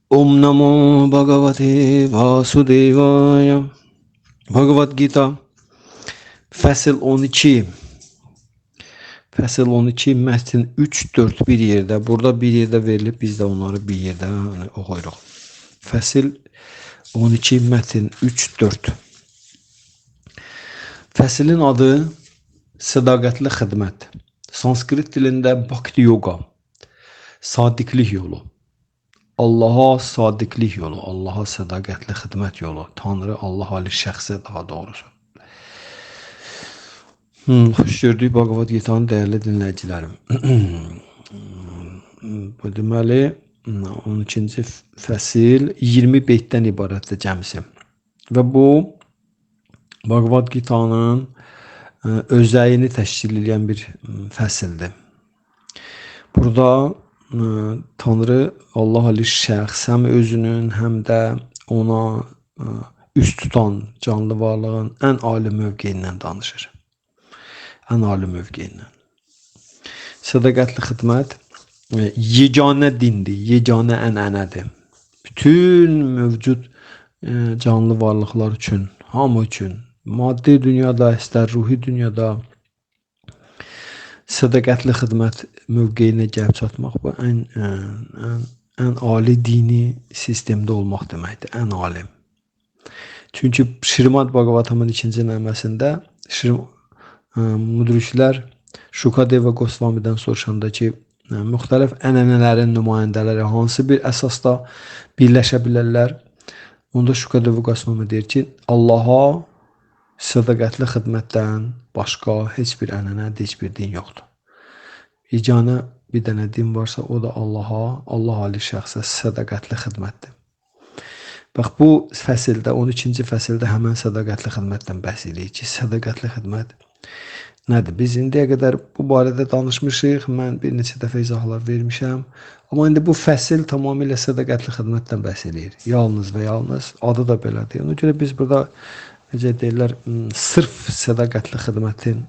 Om Namo Bhagavate Vasudevaya. Bhagavad Gita Fəsil 12. Fəsil 12 mətn 3-4 bir yerdə. Burada bir yerdə verilib, biz də onları bir yerdə oxuyuruq. Fəsil 12 mətn 3-4. Fəsilin adı Sədaqətli xidmət. Sanskrit dilində Bhakti Yoga, sadiqlik yolu. Allaha sadiqlik yolu, Allaha sədaqətli xidmət yolu. Tanrı Allah Ali şəxsi daha doğrusu. Xoş gördük Bhagavad Gita'nın dəyərli dinləyicilərim. Bu deməli 12-ci fəsil 20 beytdən ibarətdir cəmsi. Və bu Bhagavad Gita'nın özəyini təşkil edən bir fəsildir. Burada Tanrı Allah Ali şəxs həm özünün, həm də ona üst tutan canlı varlığın ən ali mövqeyindən danışır. Ən ali mövqeyindən. Sədaqətli xidmət yeganə dindir, yeganə ənənədir. Bütün mövcud canlı varlıqlar üçün, hamı üçün, maddi dünyada, istər ruhi dünyada sədaqətli xidmət mövqeyinə gəlib çatmaq bu ən ali dini sistemdə olmaq deməkdir, ən ali. Çünki Şrimad Bhagavatamın 2-ci nəğməsində müdriklər Shukadeva Gosvamidən soruşanda ki, müxtəlif ənənələrin nümayəndələri hansı bir əsasda birləşə bilərlər? Onda Shukadeva Gosvami deyir ki, Allaha sədaqətli xidmətdən başqa heç bir ənənə, heç bir din yoxdur. Yeganə bir dənə din varsa, o da Allaha, Allah Ali şəxsə sədaqətli xidmətdir. Bax, bu fəsildə, 12-ci fəsildə həmən sədaqətli xidmətdən bəhs edirik ki, sədaqətli xidmət nədir? Biz indiyə qədər bu barədə danışmışıq, mən bir neçə dəfə izahlar vermişəm. Amma indi bu fəsil tamamilə sədaqətli xidmətdən bəhs edir. Yalnız və yalnız, adı da belədir. Ona görə biz burada, necə deyirlər, sırf sədaqətli xidmətin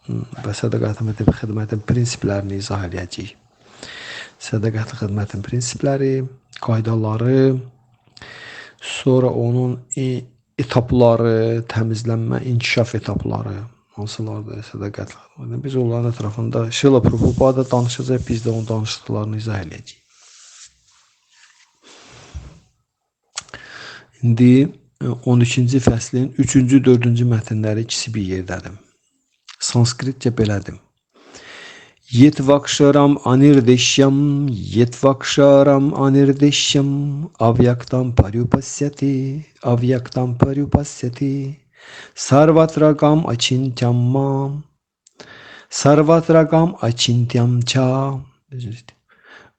və sədaqətli xidmətin prinsiplərini izah edəcəyik. Sədaqətli xidmətin prinsipləri, qaydaları, sonra onun etapları, təmizlənmə, inkişaf etapları, hansılardır sədaqətli xidmətin. Biz onların ətrafında Şrila Prabhupada danışacaq, biz də onun danışdıqlarını izah edəcəyik. İndi 12-ci fəslin 3-cü, 4-cü mətnləri ikisi bir yerdədir. Sanskritcə belədir. Yetvakşaram anirdeşyam, yetvakşaram anirdeşyam, avyaktam paryupasyati, avyaktam paryupasyati, sarvatragam achintyam mam, sarvatragam achintyam cha,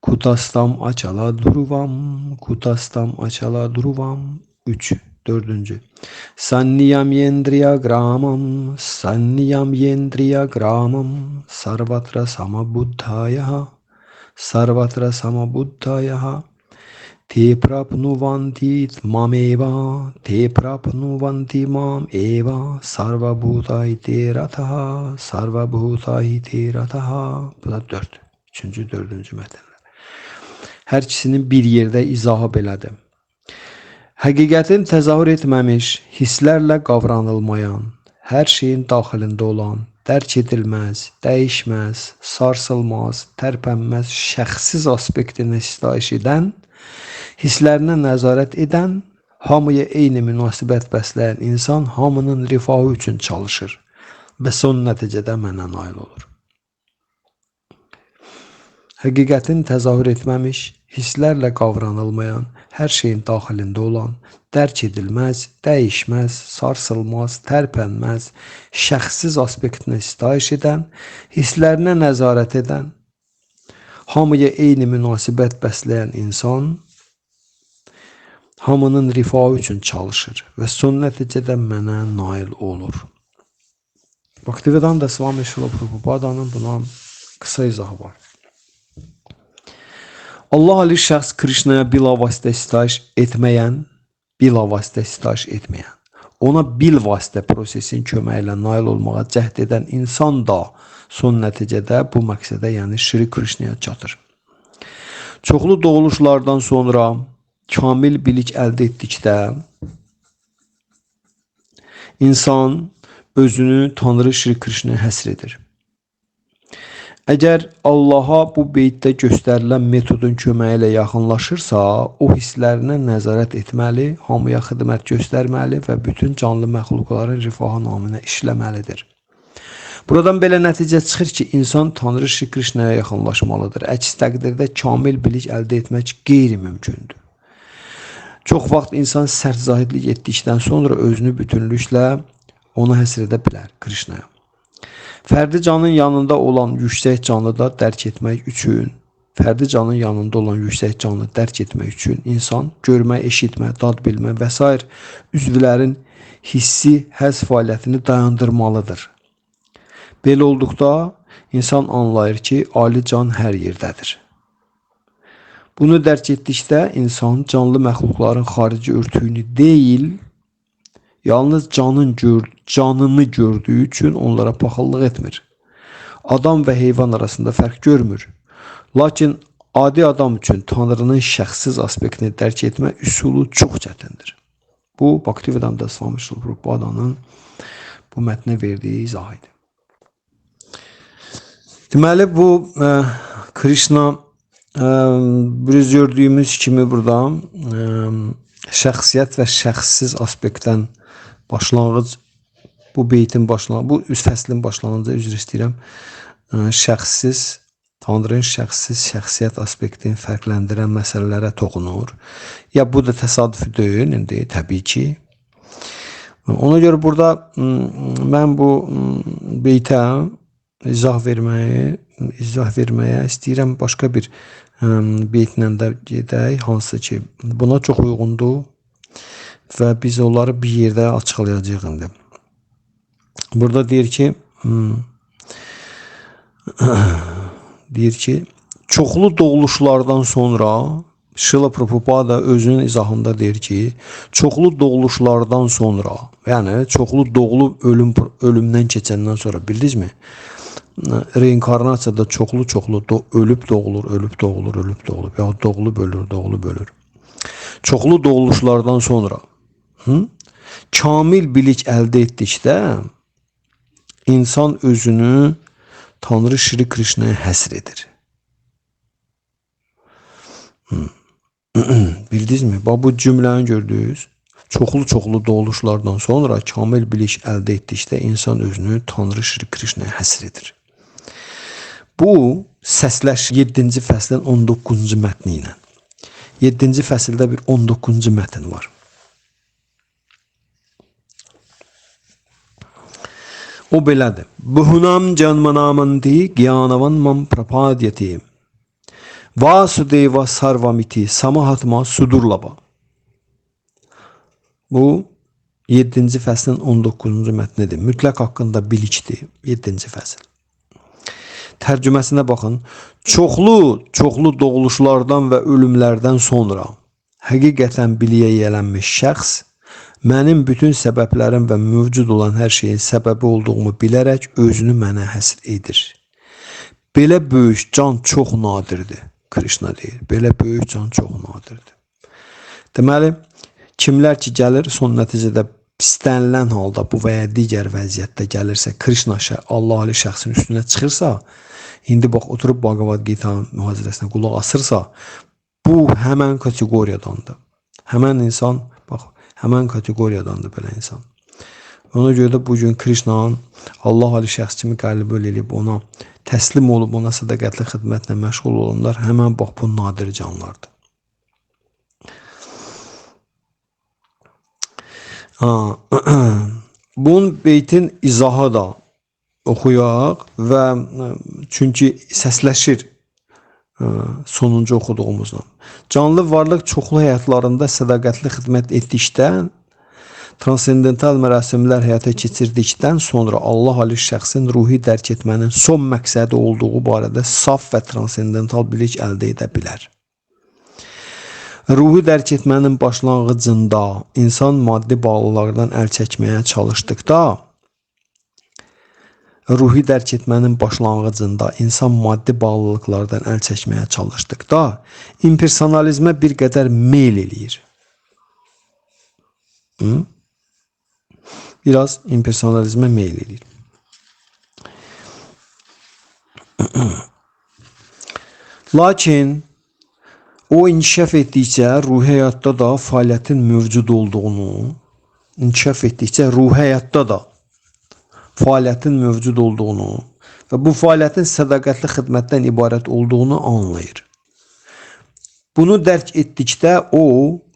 kutastam achala duruvam, kutastam achala duruvam. 3. 4. Sanniyam yendriya gramam, sanniyam yendriya gramam, sarvatra samabuddhaya, sarvatra samabuddhaya, te prapnuvanti mameva, te prapnuvanti mam eva, sarvabhutaite rataha, sarvabhutaite rataha. Bu da 4. 3-cü, 4-cü mətnlər. Hər ikisinin bir yerdə izahı belədir. Həqiqətin təzahür etməmiş, hisslərlə qavranılmayan, hər şeyin daxilində olan, dərk edilməz, dəyişməz, sarsılmaz, tərpənməz, şəxsiz aspektinə sitayiş edən, hisslərinə nəzarət edən, hamıya eyni münasibət bəsləyən insan hamının rifahı üçün çalışır və son nəticədə mənə nail olur. Həqiqətin təzahür etməmiş, hisslərlə qavranılmayan, hər şeyin daxilində olan, dərk edilməz, dəyişməz, sarsılmaz, tərpənməz, şəxsiz aspektinə sitayiş edən, hisslərinə nəzarət edən, hamıya eyni münasibət bəsləyən insan hamının rifahı üçün çalışır və son nəticədə mənə nail olur. Bhaktivedanta Swami Srila Prabhupadanın buna qısa izahı var. Allah Ali şəxs Krishnaya bilavasitə sitayiş etməyən, ona bilvasitə prosesin köməyi ilə nail olmağa cəhd edən insan da son nəticədə bu məqsədə, yəni Şri Krishnaya çatır. Çoxlu doğuluşlardan sonra kamil bilik əldə etdikdə insan özünü Tanrı Şri Krişnaya həsr edir. Əgər Allaha bu beytdə göstərilən metodun köməyi ilə yaxınlaşırsa, o hisslərinə nəzarət etməli, hamıya xidmət göstərməli və bütün canlı məxluqların rifahı naminə işləməlidir. Buradan belə nəticə çıxır ki, insan Tanrı Şri Krişnaya yaxınlaşmalıdır. Əks təqdirdə kamil bilik əldə etmək qeyri-mümkündür. Çox vaxt insan sərt zahidlik etdikdən sonra özünü bütünlüklə ona həsr edə bilər, Krişnaya. Fərdi canın yanında olan yüksək canlı da dərk etmək üçün, insan görmə, eşitmə, dad bilmə və s. üzvlərin hissi, həss fəaliyyətini dayandırmalıdır. Belə olduqda insan anlayır ki, ali can hər yerdədir. Bunu dərk etdikdə insan canlı məxluqların xarici örtüyünü deyil, yalnız canını gördüyü üçün onlara paxıllıq etmir. Adam və heyvan arasında fərq görmür. Lakin adi adam üçün Tanrının şəxssiz aspektini dərk etmə üsulu çox çətindir. Bu, Bhaktivedanta Swami Srila Prabhupādanın bu mətnə verdiyi izah idi. Deməli, bu Krishna biz gördüyümüz kimi burada şəxsiyyət və şəxssiz aspektdən başlanğıc, bu beytin başlanğıcı, bu fəslin başlanğıcı, üzr istəyirəm, Tanrının şəxssiz şəxsiyyət aspektini fərqləndirən məsələlərə toxunur. Ya bu da təsadüfi deyil, indi təbii ki. Ona görə burada mən bu beytə izah verməyə istəyirəm. Başqa bir beytlə də gedək, hansı ki buna çox uyğundur və biz onları bir yerdə açıqlayacağıq indi. Burada deyir ki, çoxlu doğuluşlardan sonra, Şrila Prabhupada özünün izahında deyir ki, çoxlu doğuluşlardan sonra, yəni çoxlu doğulub ölümdən keçəndən sonra, bildinizmi? Reinkarnasiyada çoxlu ölüb doğulur, ya doğulub ölür. Çoxlu doğuluşlardan sonra kamil bilik əldə etdikdə insan özünü Tanrı Şri Krişnaya həsr edir. Bildinizmi? Bu cümləni gördünüz. Çoxlu doğuluşlardan sonra kamil bilik əldə etdikdə insan özünü Tanrı Şri Krişnaya həsr edir. Bu səsləş 7-ci fəslin 19-cu mətni ilə. 7-ci fəsildə bir 19-cu mətn var. O belədir. Buhunam canmanamanti gyanavan mam prapadyati Vasudeva sarvamiti samahatma sudurlaba. Bu 7-ci fəslin 19-cu mətnidir. Mütləq haqqında bilikdir. 7-ci fəsil. Tərcüməsinə baxın. Çoxlu doğuluşlardan və ölümlərdən sonra həqiqətən biliyə yiyələnmiş şəxs mənim bütün səbəblərim və mövcud olan hər şeyin səbəbi olduğumu bilərək özünü mənə həsr edir. Belə böyük can çox nadirdir. Krishna deyir. Belə böyük can çox nadirdir. Deməli, kimlər ki gəlir, son nəticədə istənilən halda bu və ya digər vəziyyətdə gəlirsə, Krishna Allah Ali şəxsin üstünə çıxırsa, indi bax, oturub Bhagavad Gita mühazirəsinə qulaq asırsa, bu həmən kateqoriyadandır. Həmən insan, bax, həmən kateqoriyadandır belə insan. Ona görə də bugün Krishna'nın Allah Ali şəxs kimi qəlbi eləyib ona təslim olub ona sədaqətli xidmətlə məşğul olanlar həmən bax bu nadir canlardır. Bunun beytin izahı da oxuyaq və çünki səsləşir sonuncu oxuduğumuzdan. Canlı varlıq çoxlu həyatlarında sədaqətli xidmət etdikdə, transendental mərasimlər həyata keçirdikdən sonra Allah Ali şəxsin ruhi dərk etmənin son məqsədi olduğu barədə saf və transendental bilik əldə edə bilər. Ruhi dərk etmənin başlanğıcında insan maddi bağlılardan əl çəkməyə çalışdıqda, ruhi dərk etmənin başlanğıcında insan maddi bağlılıqlardan əl çəkməyə çalışdıqda impersonalizmə bir qədər meyl eləyir. Biraz impersonalizmə meyl eləyir. Lakin o inkişaf etdikcə ruhi həyatda da fəaliyyətin mövcud olduğunu, inkişaf etdikcə ruhi həyatda da fəaliyyətin mövcud olduğunu və bu fəaliyyətin sədaqətli xidmətdən ibarət olduğunu anlayır. Bunu dərk etdikdə o,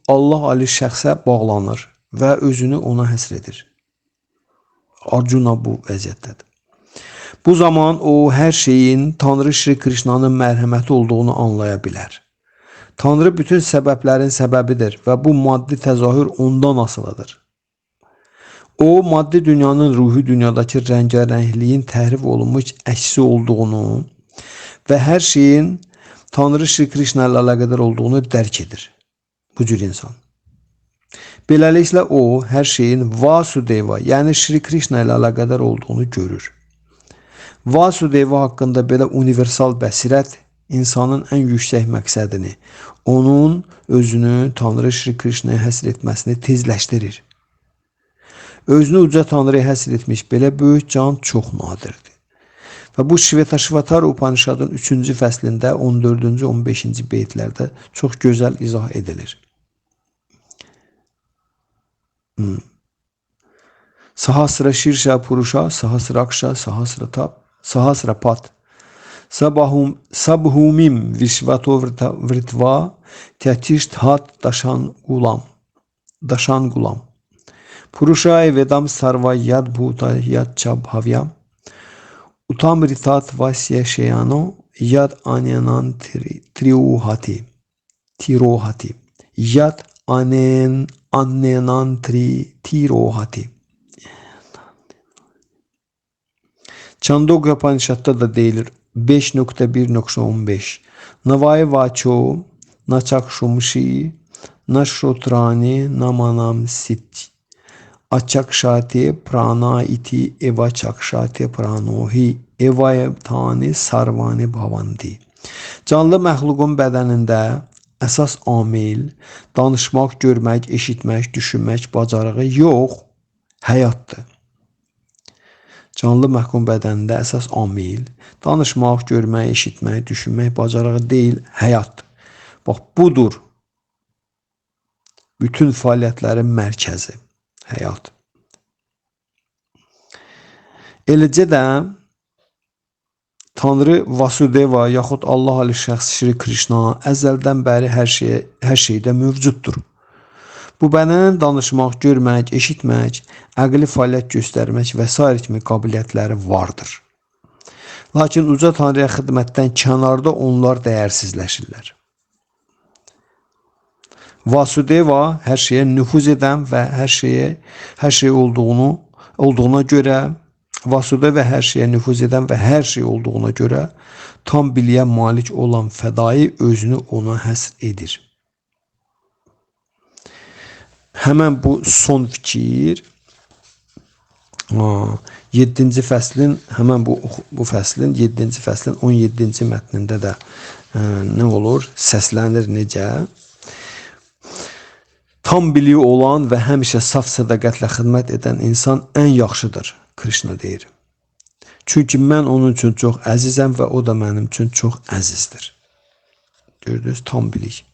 Allah ali şəxsə bağlanır və özünü ona həsr edir. Arjuna bu vəziyyətdədir. Bu zaman o, hər şeyin Tanrı Şri Krishnanın mərhəməti olduğunu anlaya bilər. Tanrı bütün səbəblərin səbəbidir və bu maddi təzahür ondan asılıdır. O, maddi dünyanın ruhi dünyadakı rəngarəngliyin təhrif olunmuş əksi olduğunu və hər şeyin Tanrı Şri Krishna ilə əlaqədar olduğunu dərk edir. Bu cür insan. Beləliklə o, hər şeyin Vasudeva, yəni Şri Krishna ilə əlaqədar olduğunu görür. Vasudeva haqqında belə universal bəsirət insanın ən yüksək məqsədini, onun özünü Tanrı Şri Krishnaya həsr etməsini tezləşdirir. Özünü uca Tanrıya həsr etmiş belə böyük can çox nadirdir. Və bu Shvetashvatara Upanishadın 3-cü fəslində 14-cü 15-ci beytlərdə çox gözəl izah edilir. Sahasra Shirsha Purusha, Sahasraksha, Sahasrapat, Sabhumim Vishvato Vritva, Tyatishtat Dashan Gulam. Purushaya Vedam Sarva Yad Bhuta Yad Chabhavyam, Utamritat Vasya Sheyano Yad Anyanan Tirohati, Yad Anyanan Tirohati. Chandogya Upanishad'da da deyilir 5.1.15 Navai Vacho Nachakshumshi Nashrotrani Namanam Sit Achakshati Prana iti Eva Chakshati Pranohi Evayatani Sarvani Bhavanti. Canlı məxluqun bədənində əsas amil danışmaq, görmək, eşitmək, düşünmək bacarığı yox, həyatdır. Canlı məxluqun bədənində əsas amil danışmaq, görmək, eşitmək, düşünmək bacarığı deyil, həyatdır. Bax, budur bütün fəaliyyətlərin mərkəzi, həyat. Eləcə də Tanrı Vasudeva yaxud Allah ali şəxs Şri Krishna əzəldən bəri hər şeydə mövcuddur. Bu bədənin danışmaq, görmək, eşitmək, əqli fəaliyyət göstərmək və s. kimi qabiliyyətləri vardır. Lakin uca Tanrıya xidmətdən kənarda onlar dəyərsizləşirlər. Vasudeva hər şeyə nüfuz edən və hər şey olduğuna görə Vasudeva hər şeyə nüfuz edən və hər şey olduğuna görə tam biliyə malik olan fədai özünü ona həsr edir. Həmən bu son fikir 7-ci fəslin həmən bu fəslin 7-ci fəslin 17-ci mətnində də nə olur? Səslənir necə? Tam biliyi olan və həmişə saf sədaqətlə xidmət edən insan ən yaxşıdır, Krishna deyir. Çünki mən onun üçün çox əzizəm və o da mənim üçün çox əzizdir. Gördünüz, tam bilik.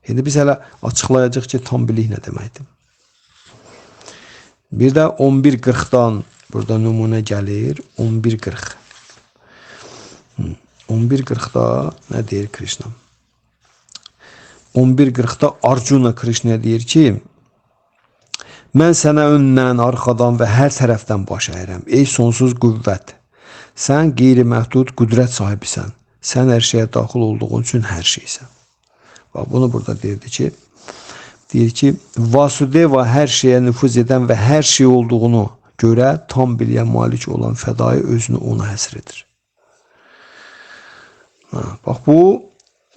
İndi biz hələ açıqlayacaq ki, tam bilik nə deməkdir. Bir də 11.40-dan burada nümunə gəlir. 11.40. 11.40-da nə deyir Krishna? 11.40-da Arjuna Krishnaya deyir ki, mən sənə öndən, arxadan və hər tərəfdən baş əyirəm. Ey sonsuz qüvvət, sən qeyri-məhdud qüdrət sahibisən. Sən hər şeyə daxil olduğun üçün hər şeysən. Bunu burada deyir ki, Vasudeva hər şeyə nüfuz edən və hər şey olduğunu görə tam biliyə malik olan fədai özünü ona həsr edir. Bax,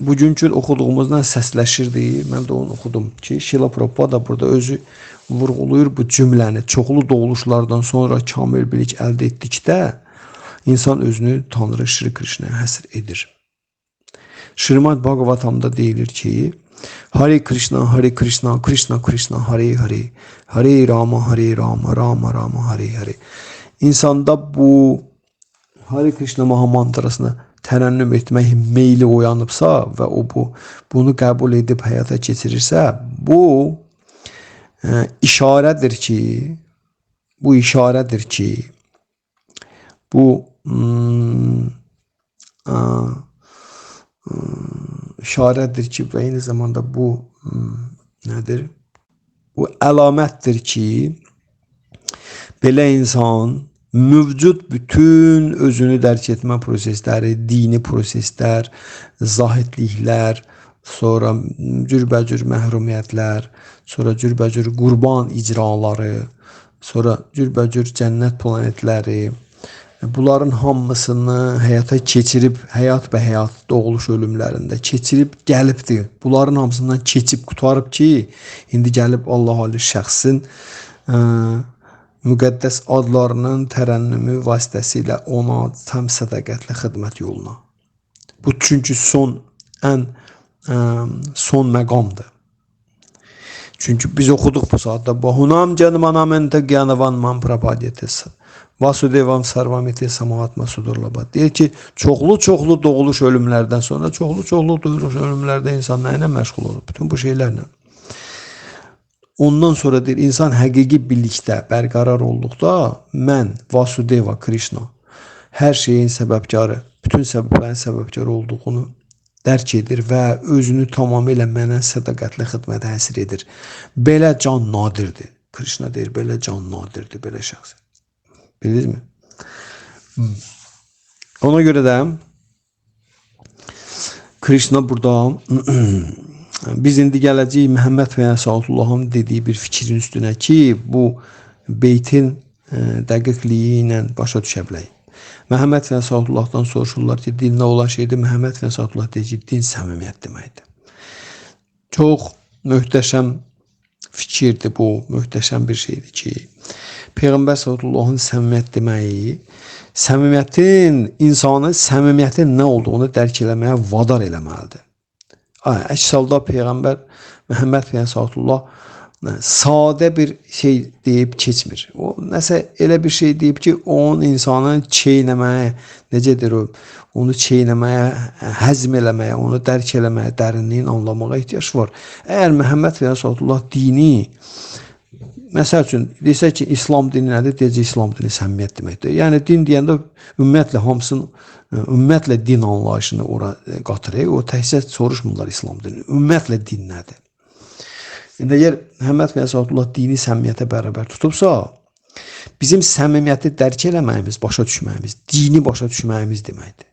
bugünkü oxuduğumuzdan səsləşirdi. Mən də onu oxudum ki, Şila Prabhupada burada özü vurğulayır bu cümləni. Çoxlu doğuluşlardan sonra kamil bilik əldə etdikdə İnsan özünü Tanrı Şri Krishnaya həsr edir. Şrimad Bhagavatamda deyilir ki, Hare Krishna, Hare Krishna, Krishna Krishna, Hare Hare, Hare Rama, Hare Rama, Rama Rama, Hare Hare. İnsanda bu Hare Krishna Mahamantrasını tərənnüm etmək meyli oyanıbsa və o bunu qəbul edib həyata keçirirsə, bu işarədir ki, bu işarədir ki, və eyni zamanda bu nədir? Bu əlamətdir ki, belə insan mövcud bütün özünü dərk etmə prosesləri, dini proseslər, zahidliklər, sonra cürbəcür məhrumiyyətlər, sonra cürbəcür qurban icraları, sonra cürbəcür cənnət planetləri, bunların hamısını həyata keçirib, həyat və həyat doğuluş ölümlərində keçirib gəlibdir. Bunların hamısından keçib qutarıb ki, indi gəlib Allah Ali şəxsin müqəddəs adlarının tərənnümü vasitəsilə ona tam sədaqətlə xidmət yoluna. Bu çünki son məqamdır. Çünki biz oxuduq bu saatda. Bahunam canmanam ente gyanavan man prapadyetes. Vasudevam sarvamiti samavatma sudurlabat. Deyir ki, çoxlu doğuluş ölümlərdən sonra, çoxlu doğuluş ölümlərdə insan nə ilə məşğul olur? Bütün bu şeylərlə. Ondan sonra deyir, insan həqiqi birlikdə bərqərar olduqda, mən Vasudeva Krishna hər şeyin səbəbkarı, bütün səbəblərin səbəbkarı olduğunu dərk edir və özünü tamamilə mənə sədaqətli xidmətə həsr edir. Belə can nadirdir. Krishna deyir, belə can nadirdir, belə şəxs. Bildinizmi? Ona görə də Krishna burada biz indi gələcəyik Məhəmməd və Əsədullahın dediyi bir fikrin üstünə ki, bu beytin dəqiqliyi ilə başa düşə bilək. Məhəmməd və Əsədullahdan soruşurlar ki, din nə olan şeydir? Məhəmməd və Əsədullah deyir ki, din səmimiyyət deməkdir. Çox möhtəşəm fikirdir bu, möhtəşəm bir şeydir ki, Peyğəmbər Əsədullahın səmimiyyət deməyi, insanın səmimiyyətin nə olduğunu dərk eləməyə vadar eləməlidir. Əks halda Peyğəmbər Məhəmməd və Əsədullah sadə bir şey deyib keçmir. O nəsə elə bir şey deyib ki, onun insanın çeynəməyə, necədir o, onu çeynəməyə, həzm eləməyə, onu dərk eləməyə, dərinliyin anlamağa ehtiyac var. Əgər Məhəmməd və Əsədullah dini, məsəl üçün, desək ki, İslam dini nədir? Deyəcək, İslam dini səmimiyyət deməkdir. Yəni, din deyəndə ümumiyyətlə hamısının, ümumiyyətlə din anlayışını ora qatırıq. O təhsil soruşmurlar İslam dini. Ümumiyyətlə din nədir? İndi əgər Məhəmməd və Əsədullah dini səmimiyyətə bərabər tutubsa, bizim səmimiyyəti dərk eləməyimiz, başa düşməyimiz, dini başa düşməyimiz deməkdir.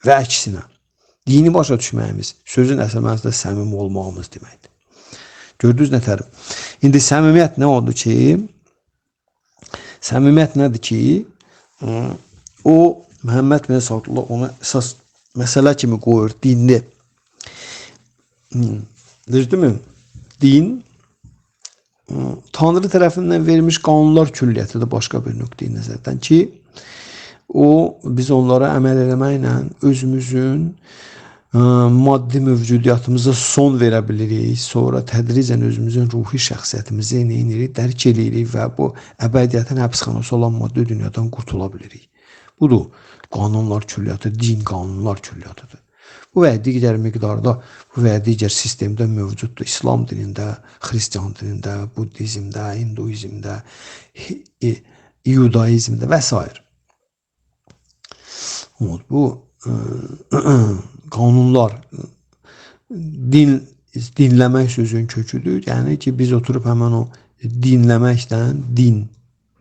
Və əksinə, dini başa düşməyimiz, sözün əsl mənasında səmimi olmağımız deməkdir. Gördünüz nətər? İndi səmimiyyət nə oldu ki? Səmimiyyət nədir ki? O, Məhəmməd və Əsədullah ona əsas məsələ kimi qoyur, dinli. Düzdürmü? Din, Tanrı tərəfindən verilmiş qanunlar külliyyətidir başqa bir nöqteyi nəzərdən ki, biz onlara əməl eləməklə özümüzün maddi mövcudiyyatımıza son verə bilirik, sonra tədricən özümüzün ruhi şəxsiyyətimizi dərk edirik və bu əbədiyyətin həbsxanası olan maddi dünyadan qurtula bilirik. Budur, qanunlar külliyyatı, din qanunlar külliyatıdır. Bu və digər miqdarda, bu və digər sistemdə mövcuddur. İslam dinində, Xristiyan dinində, Buddizmdə, Hinduizmdə, İudaizmdə və s. Bu qanunlar, dinləmək sözün köküdür. Yəni ki, biz oturub həmən o dinləməkdən, din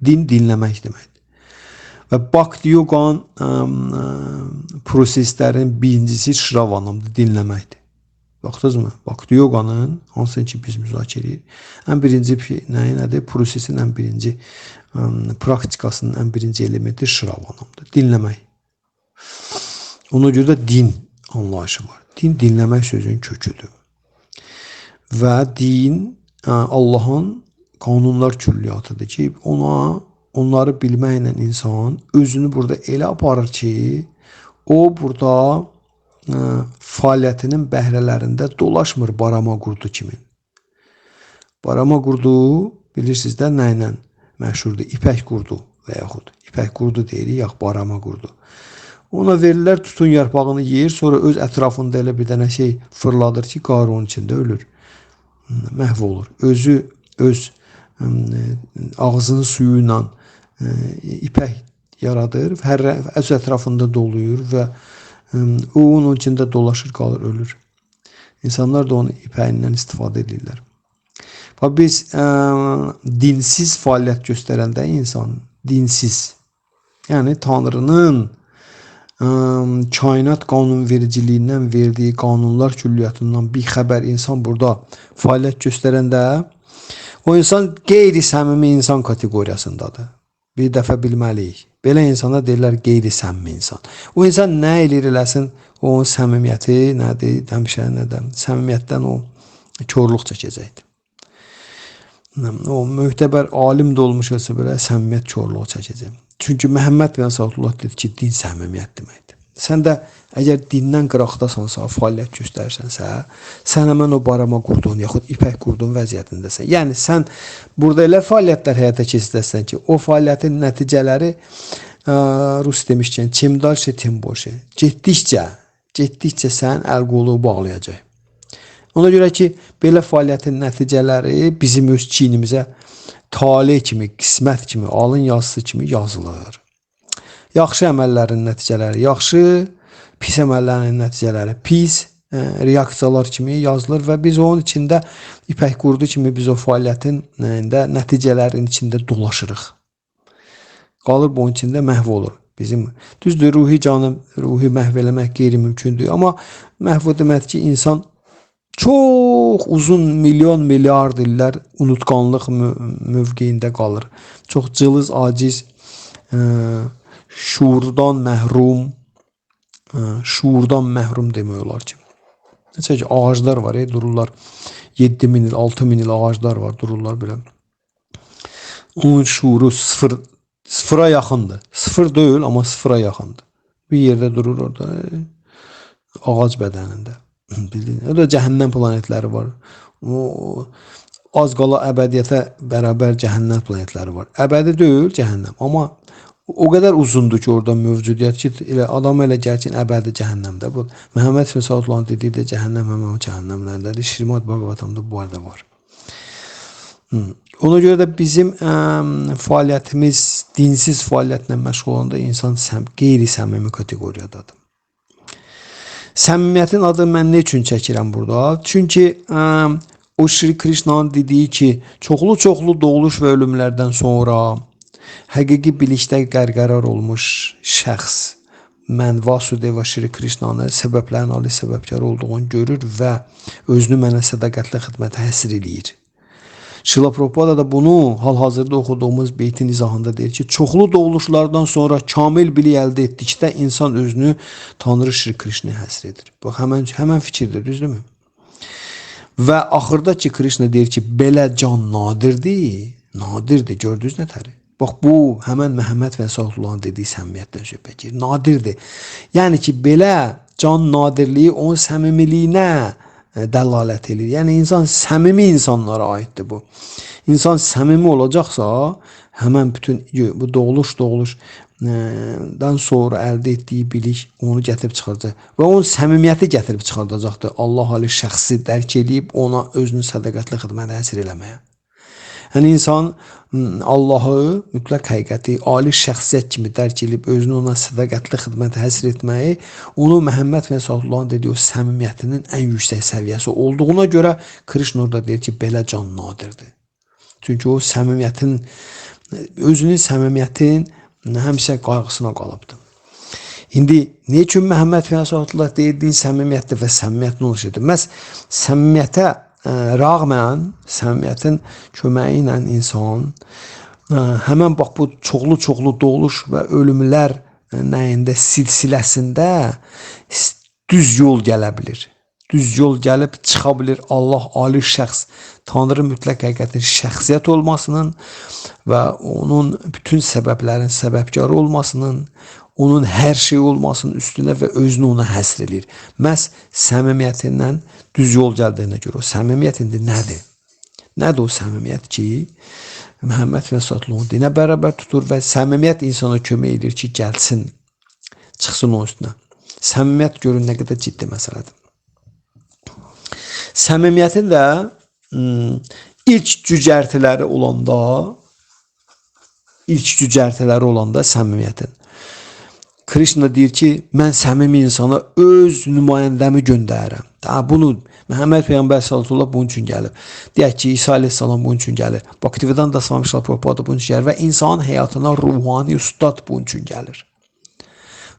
dinləmək deməkdir. Və Bhakti Yogan proseslərin birincisi Şravanamdır, dinləməkdir. Baxdınızmı? Bhakti Yoganın, hansını ki biz müzakirə edirik, ən birinci nədir? Prosesin ən birinci praktikasının ən birinci elementi Şravanamdır, dinləmək. Ona görə də din anlayışı var. Din dinləmək sözün köküdür. Və din Allahın qanunlar külliyatıdır ki, ona onları bilməklə insan özünü burada elə aparır ki, o burada fəaliyyətinin bəhrələrində dolaşmır barama qurdu kimi. Barama qurdu bilirsiniz də nə ilə məşhurdur? İpək qurdu və yaxud ipək qurdu deyirik, yax barama qurdu. Ona verirlər, tutun yarpağını yeyir, sonra öz ətrafında elə bir dənə şey fırladır ki, qarı onun içində ölür. Məhv olur. Özü öz ağzının suyu ilə ipək yaradır, öz ətrafında doluyur və o onun içində dolaşır, qalır, ölür. İnsanlar da onu ipəyindən istifadə edirlər. Biz dinsiz fəaliyyət göstərəndə insan, dinsiz, yəni Tanrının kainat qanunvericiliyindən verdiyi qanunlar külliyyatından bir xəbər insan burada fəaliyyət göstərəndə o insan qeyri-səmimi insan kateqoriyasındadır. Bir dəfə bilməliyik. Belə insana deyirlər qeyri-səmimi insan. O insan nə eləyir eləsin, o səmimiyyəti nədir, həmişə nədən, səmimiyyətdən o körlük çəkəcəkdir. O möhtəbər alim də olmuş olsa belə səmimiyyət körlüğü çəkəcək. Çünki Məhəmməd bin Əsədullah dedi ki, din səmimiyyət deməkdir. Sən də əgər dindən qıraqdasansa, fəaliyyət göstərsənsə, sən həmən o barama qurduğun, yaxud ipək qurduğun vəziyyətindəsən. Yəni, sən burada elə fəaliyyətlər həyata keçirəsən ki, o fəaliyyətin nəticələri, Rus demişkən, çim dalşı, tim boşu. Getdikcə sən əl-qolu bağlayacaq. Ona görə ki, belə fəaliyyətin nəticələri bizim öz çiynimizə tale kimi, qismət kimi, alın yazısı kimi yazılır. Yaxşı əməllərin nəticələri yaxşı, pis əməllərin nəticələri pis, reaksiyalar kimi yazılır və biz onun içində ipək qurdu kimi biz o fəaliyyətin nəticələrin içində dolaşırıq. Qalır bunun içində məhv olur. Bizim düzdür, ruhi canı, ruhi məhv eləmək qeyri-mümkündür. Amma məhv demək ki, insan çox uzun milyon, milyard illər unutqanlıq mövqeyində qalır. Çox cılız, aciz, şuurdan məhrum demək olar ki. Necə ki, ağaclar var, dururlar 7000 il, 6000 il ağaclar var, dururlar belə. Onun şuuru sıfıra yaxındır. Sıfır deyil, amma sıfıra yaxındır. Bir yerdə durur orada, ağac bədənində. O da cəhənnəm planetləri var. Az qala əbədiyyətə bərabər cəhənnəm planetləri var. Əbədi deyil cəhənnəm, amma o qədər uzundur ki, orada mövcudiyyət ki, adam elə gəlir ki, əbədi cəhənnəmdə. Məhəmməd Fəsadullahın dediyi də cəhənnəm həmən o cəhənnəmlərindədir. Şirmat Bhagavatamda bu arada var. Ona görə də bizim fəaliyyətimiz dinsiz fəaliyyətlə məşğul olanda insan qeyri-səmimi kateqoriyadadır. Səmimiyyətin adını mən nə üçün çəkirəm burada? Çünki o Şri Krishnanın dediyi ki, çoxlu doğuluş və ölümlərdən sonra həqiqi bilikdə qərqərar olmuş şəxs mən Vasudeva Şri Krishnanı səbəblərin ali səbəbkar olduğunu görür və özünü mənə sədaqətli xidmətə həsr eləyir. Şila Prabhupada da bunu hal-hazırda oxuduğumuz beytin izahında deyir ki, çoxlu doğuluşlardan sonra kamil bilik əldə etdikdə insan özünü Tanrı Şri Krishnaya həsr edir. Bax, həmən fikirdir, düzdürmü? Və axırda ki, Krishna deyir ki, belə can nadirdir, gördünüz nətəri? Bax, bu, həmən Məhəmməd və Əsədullahın dediyi səmimiyyətdən söhbət edir, nadirdir. Yəni ki, belə can nadirliyi onun səmimiliyinə dəlalət edir. Yəni, insan səmimi insanlara aiddir bu. İnsan səmimi olacaqsa, həmən bütün bu doğuluş dan sonra əldə etdiyi bilik onu gətirib çıxaracaq. Və onun səmimiyyəti gətirib çıxardacaqdır. Allah ali şəxsi dərk edib ona özünü sədaqətli xidmətə həsr eləməyə. Yəni, insan Allahı, mütləq həqiqəti, ali şəxsiyyət kimi dərk edib özünü ona sədaqətli xidmətə həsr etməyi, onu Məhəmməd və Əsədullahın dediyi o səmimiyyətinin ən yüksək səviyyəsi olduğuna görə Krishna orada deyir ki, belə can nadirdir. Çünki o səmimiyyətin, özünün səmimiyyətin həmişə qayğısına qalıbdır. İndi, ne üçün Məhəmməd və Əsədullah deyildiyin səmimiyyətdir və səmimiyyət nə oluşudur? Məhz səmimiyyətə rağmen, səmimiyyətin köməyi ilə insan həmən bax bu çoxlu doğuluş və ölümlər nəyində silsiləsində düz yol gələ bilir. düz yol gəlib çıxa bilir. Allah ali şəxs, Tanrı mütləq həqiqətin şəxsiyyət olmasının və onun bütün səbəblərin səbəbkarı olmasının, onun hər şey olmasının üstünə və özünü ona həsr edir. Məhz səmimiyyətindən düz yol gəldiyinə görə o səmimiyyət indi nədir? Nədir o səmimiyyət ki, Məhəmməd Fəsadlığın dinə bərabər tutur və səmimiyyət insana kömək edir ki, gəlsin, çıxsın onun üstünə. Səmimiyyət görün nə qədər ciddi məsələdir. Səmimiyyətin də ilk cücərtiləri olanda səmimiyyətin. Krishna deyir ki, mən səmimi insana öz nümayəndəmi göndərirəm. Bunu Məhəmməd Peyğəmbər sallallahu bunun üçün gəlir. Deyək ki, İsa əleyhissalam bunun üçün gəlir. Bhaktivedanta Swami Srila Prabhupada bunun üçün gəlir və insanın həyatına ruhani ustad bunun üçün gəlir.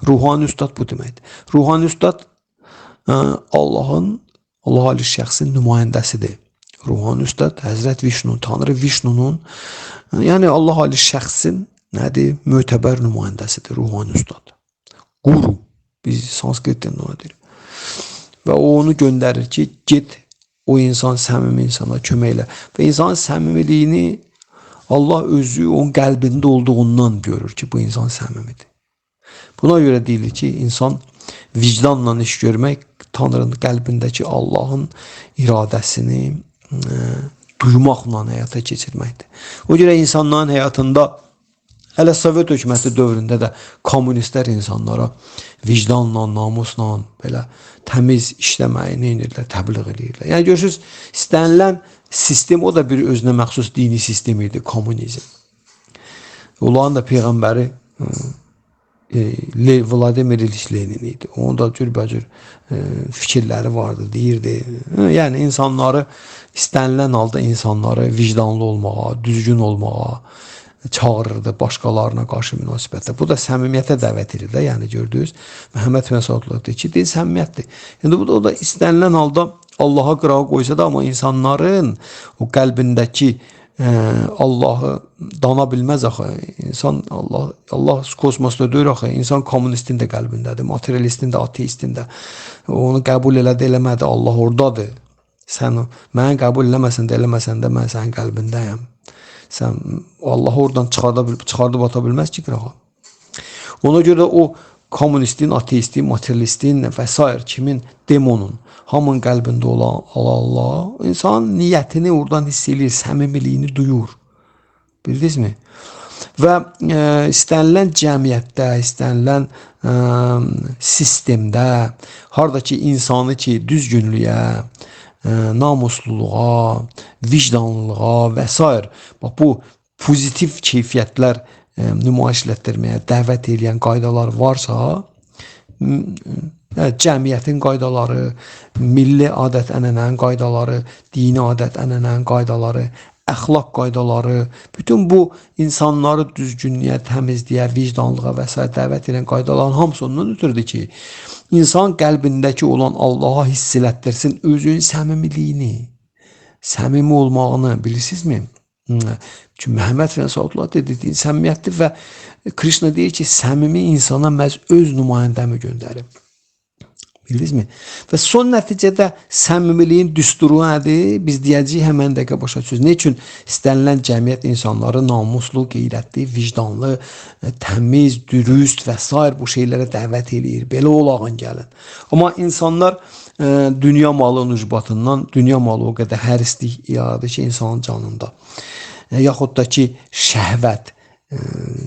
Ruhani ustad bu deməkdir. Ruhani ustad Allah ali şəxsin nümayəndəsidir. Ruhani ustad Həzrət Vişnu, Tanrı Vişnunun, yəni Allah ali şəxsin nədir? Mötəbər nümayəndəsidir ruhani ustad. Guru, biz sanskrit dilində ona deyirik. Və o onu göndərir ki, get o insan səmimi insana kömək elə. Və insanın səmimiliyini Allah özü onun qəlbində olduğundan görür ki, bu insan səmimidir. Buna görə deyilir ki, insan vicdanla iş görmək, Tanrının qəlbindəki Allahın iradəsini duymaqla həyata keçirməkdir. O görə insanların həyatında hələ Sovet hökuməti dövründə də kommunistlər insanlara vicdanla, namusla belə təmiz işləməyi edirlər, təbliğ edirlər. Yəni görürsünüz, istənilən sistem o da bir özünə məxsus dini sistem idi, kommunizm. Onların da peyğəmbəri Vladimir İliç Lenin idi. Onun da cürbəcür fikirləri vardı, deyirdi. Yəni insanları istənilən halda insanları vicdanlı olmağa, düzgün olmağa çağırırdı, başqalarına qarşı münasibətdə. Bu da səmimiyyətə dəvət edir də, yəni gördünüz. Məhəmməd Fəsadlıq deyir ki, deyil səmimiyyətdir. Yəni bu da o da istənilən halda Allaha qırağa qoysa da, amma insanların o qəlbindəki Allahı dana bilməz axı. İnsan Allah kosmosda deyir axı. İnsan kommunistin də qəlbindədir, materialistin də, ateistin də. Onu qəbul elədi, eləmədi. Allah oradadır. Sən məni qəbul eləməsən də, eləməsən də mən sənin qəlbindəyəm. Sən Allah oradan çıxardıb ata bilməz ki, qırağa. Ona görə o kommunistin, ateistin, materialistin və s. kimin, demonun, hamının qəlbində olan Allah, insanın niyyətini oradan hiss edir, səmimiliyini duyur. Bildinizmi? Və istənilən cəmiyyətdə, istənilən sistemdə, haradakı insanı ki, düzgünlüyə, namusluluğa, vicdanlılığa və s. Bax, bu pozitiv keyfiyyətlər nümayiş etdirməyə dəvət edən qaydalar varsa, cəmiyyətin qaydaları, milli adət-ənənənin qaydaları, dini adət-ənənənin qaydaları, əxlaq qaydaları, bütün bu insanları düzgünlüyə, təmizliyə, vicdanlığa və s. dəvət edən qaydaların hamısı ondan ötürüdür ki, insan qəlbindəki olan Allaha hiss elətdirsin özünün səmimiliyini, səmimi olmağını, bilirsinizmi? Çünki Məhəmməd Fəsadullah dediyi səmimiyyətdir və Krishna deyir ki, səmimi insana məhz öz nümayəndəmi göndərib. Bildinizmi? Və son nəticədə səmimiliyin düsturu nədir? Biz deyəcəyik həmən dəqiqə başa düşürüz. Ne üçün istənilən cəmiyyət insanları namuslu, qeyrətli, vicdanlı, təmiz, dürüst və s. bu şeylərə dəvət edir. Belə olağın gəlin. Amma insanlar dünya malının ucbatından, dünya malı o qədər hərislik yaradır ki, insanın canında. Yaxud da ki, şəhvət,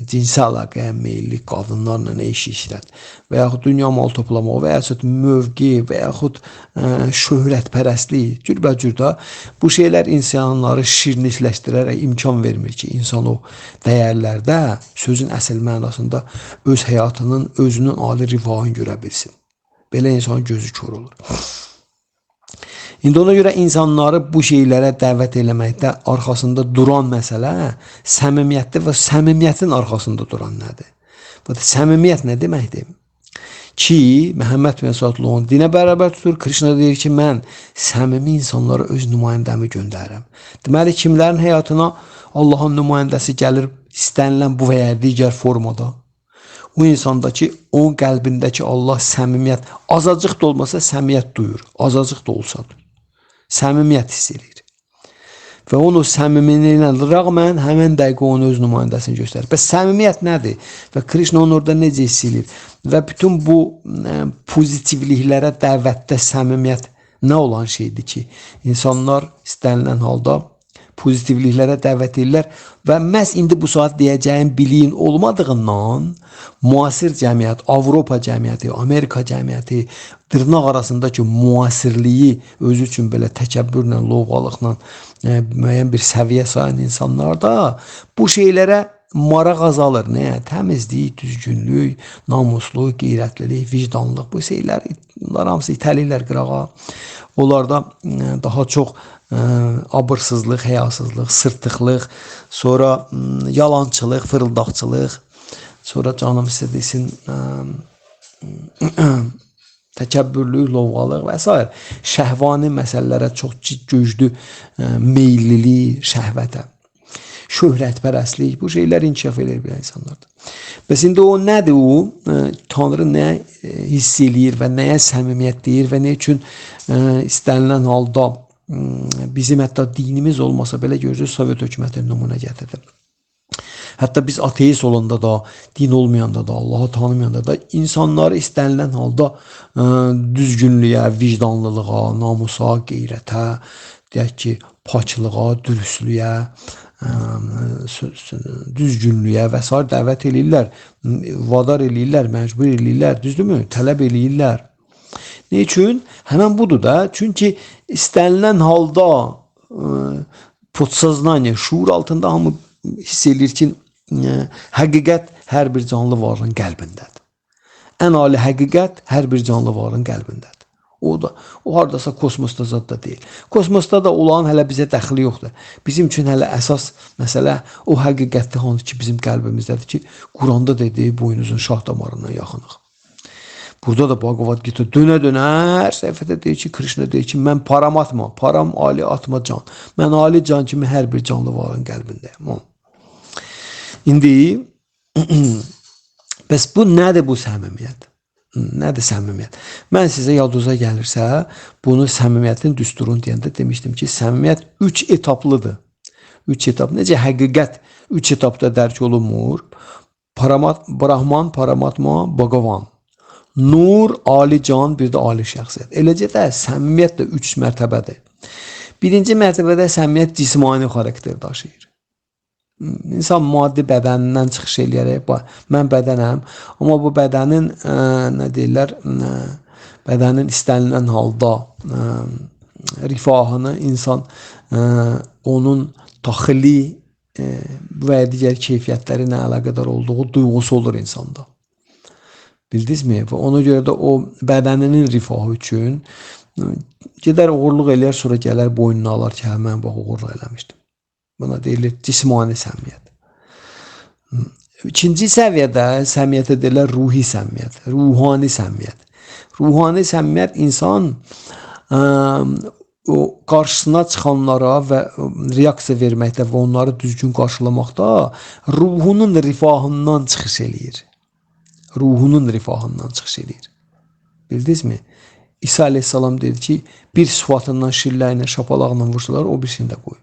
cinsi əlaqəyə meyillik, qadınlarla eş işlət və yaxud dünya mal toplamaq və yaxud mövqi və yaxud şöhrətpərəstlik, cürbəcür də bu şeylər insanları şirinlikləşdirərək imkan vermir ki, insan o dəyərlərdə sözün əsl mənasında öz həyatının, özünün ali rivayını görə bilsin. Belə insanın gözü kör olur. İndi ona görə insanları bu şeylərə dəvət eləməkdə arxasında duran məsələ səmimiyyətdir və səmimiyyətin arxasında duran nədir? Səmimiyyət nə deməkdir? Ki, Məhəmməd Fəsadluğun dinə bərabər tutur, Krishna deyir ki, mən səmimi insanlara öz nümayəndəmi göndərirəm. Deməli, kimlərin həyatına Allahın nümayəndəsi gəlir istənilən bu və ya digər formada? O insandakı, onun qəlbindəki Allah səmimiyyət, azacıq da olmasa səmimiyyət duyur. Azacıq da olsa səmimiyyət hiss edir. Və onu səmimiliyinə rəğmən həmən dəqiqə onun öz nümayəndəsini göstərir. Bəs səmimiyyət nədir? Və Krishna onu orada necə hiss edir? Və bütün bu pozitivliklərə dəvətdə səmimiyyət nə olan şeydir ki, insanlar istənilən halda pozitivliklərə dəvət edirlər və məhz indi bu saat deyəcəyim biliyin olmadığından müasir cəmiyyət, Avropa cəmiyyəti, Amerika cəmiyyəti dırnaq arasındakı müasirliyi özü üçün belə təkəbbürlə, lovğalıqla müəyyən bir səviyyə sayan insanlar da bu şeylərə maraq azalır. Nə? Təmizlik, düzgünlük, namusluk, qeyrətlilik, vicdanlıq bu şeylər, bunlar hamısı itəlirlər qırağa. Onlarda daha çox abırsızlıq, həyasızlıq, sırtıqlıq, sonra yalançılıq, fırıldaqçılıq, sonra canım sizə desin təkəbbürlük, lovğalıq və s. Şəhvani məsələlərə çox güclü meyillilik, şəhvətə, şöhrətpərəstlik, bu şeylər inkişaf edir belə insanlarda. Bəs indi o nədir o? Tanrı nə hiss eləyir və nəyə səmimiyyət deyir və nə üçün istənilən halda bizim hətta dinimiz olmasa belə görürüz, Sovet hökuməti nümunə gətirdi. Hətta biz ateist olanda da, din olmayanda da, Allahı tanımayanda da insanları istənilən halda düzgünlüyə, vicdanlılığa, namusa, qeyrətə, deyək ki, paçılığa, dürüstlüyə, düzgünlüyə və s. dəvət eləyirlər, vadar eləyirlər, məcbur eləyirlər, düzdürmü? Tələb eləyirlər. Ne üçün? Həmən budur da. Çünki istənilən halda podsoznaniya, şuur altında hamı hiss edir ki, həqiqət hər bir canlı varlığın qəlbindədir. Ən ali həqiqət hər bir canlı varlığın qəlbindədir. O hardasa kosmosda zad da deyil. Kosmosda da olan hələ bizə dəxli yoxdur. Bizim üçün hələ əsas məsələ o həqiqətdir, hansı ki bizim qəlbimizdədir ki, Quranda dediyi boynuzun şah damarından yaxınıq. Burada da Bhagavad Gita dönə-dönə hər səhifədə deyir ki, Krishna deyir ki, mən param atma, param ali atma can. Mən ali can kimi hər bir canlı varın qəlbindəyim. İndi, bəs bu nədir bu səmimiyyət? Nədir səmimiyyət? Mən sizə yadunuza gəlirsə, bunu səmimiyyətin düsturunu deyəndə demişdim ki, səmimiyyət 3 etaplıdır. 3 etap. Necə həqiqət 3 etapda dərk olunmur? Brahman, Paramatma, Bhagavan. Nur, ali can, bir də ali şəxsiyyət. Eləcə də səmimiyyət də 3 mərtəbədir. Birinci mərtəbədə səmimiyyət cismani xarakter daşıyır. İnsan maddi bədənindən çıxış eləyərək, mən bədənəm, amma bu bədənin, nə deyirlər, bədənin istənilən halda rifahını insan onun daxili və digər keyfiyyətləri ilə əlaqədar olduğu duyğusu olur insanda. Bildinizmi? Və ona görə də o bədəninin rifahı üçün gedər uğurluq eləyər, sonra gələr boynuna alar ki, mən bax uğurluq eləmişdim. Buna deyilir cismani səmimiyyət. İkinci səviyyədə səmimiyyətə deyirlər ruhi səmimiyyət, ruhani səmimiyyət. Ruhani səmimiyyət insan o qarşısına çıxanlara və reaksiya verməkdə və onları düzgün qarşılamaqda ruhunun rifahından çıxış eləyir. Ruhunun rifahından çıxış eləyir. Bildinizmi? İsa aleyhissalam dedi ki, bir sıfatından şirləyinə, şapalaqla vursalar, o birisini də qoyur.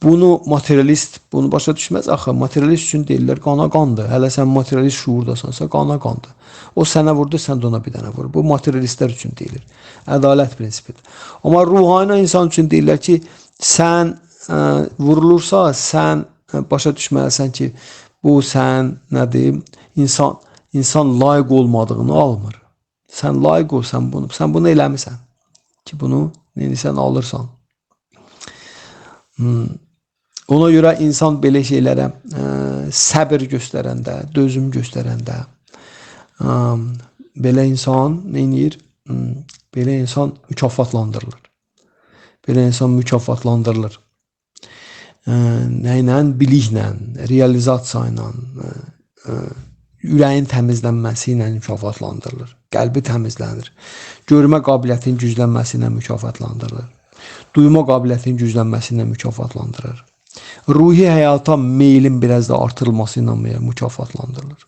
Bunu materialist, bunu başa düşməz. Axı, materialist üçün deyirlər, qana qandır. Hələ sən materialist şuurdasansa, qana qandır. O sənə vurdu, sən də ona bir dənə vurur. Bu materialistlər üçün deyilir. Ədalət prinsipidir. Amma ruhani insan üçün deyirlər ki, sən vurulursa, sən başa düşməlisən ki, bu sən, nə deyim, insan layiq olmadığını almır. Sən layiq olsan bunu, sən bunu eləmirsən ki, bunu sən alırsan. Ona görə insan belə şeylərə səbir göstərəndə, dözüm göstərəndə, belə insan nə edir? Belə insan mükafatlandırılır. Belə insan mükafatlandırılır. Nə ilə? Biliklə, realizasiya ilə, ürəyin təmizlənməsi ilə mükafatlandırılır. Qəlbi təmizlənir. Görmə qabiliyyətinin güclənməsi ilə mükafatlandırılır. Duyma qabiliyyətinin güclənməsi ilə mükafatlandırır. Ruhi həyata meylin biraz da artırılması ilə mükafatlandırılır.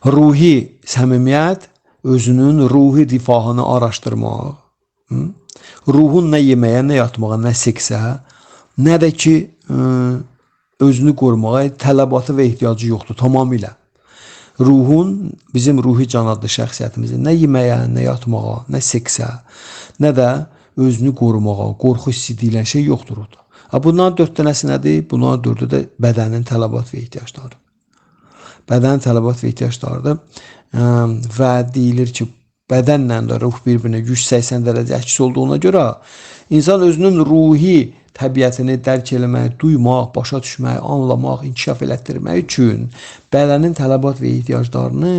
Ruhi səmimiyyət özünün ruhi rifahını araşdırmaq, ruhun nə yeməyə, nə yatmağa, nə seksə, nə də ki özünü qorumağa tələbatı və ehtiyacı yoxdur tamamilə. Ruhun, bizim ruhi can adlı şəxsiyyətimizin nə yeməyə, nə yatmağa, nə seksə, nə də özünü qorumağa, qorxu hissi deyilən şey yoxdur orada. Bunların 4 dənəsi nədir? Bunların 4'ü də bədənin tələbat və ehtiyacları. Bədənin tələbat və ehtiyaclarıdır. Və deyilir ki, bədənlə də ruh bir-birinə 180 dərəcə əks olduğuna görə insan özünün ruhi təbiətini dərk eləmək, duymaq, başa düşmək, anlamaq, inkişaf elətdirmək üçün bədənin tələbat və ehtiyaclarını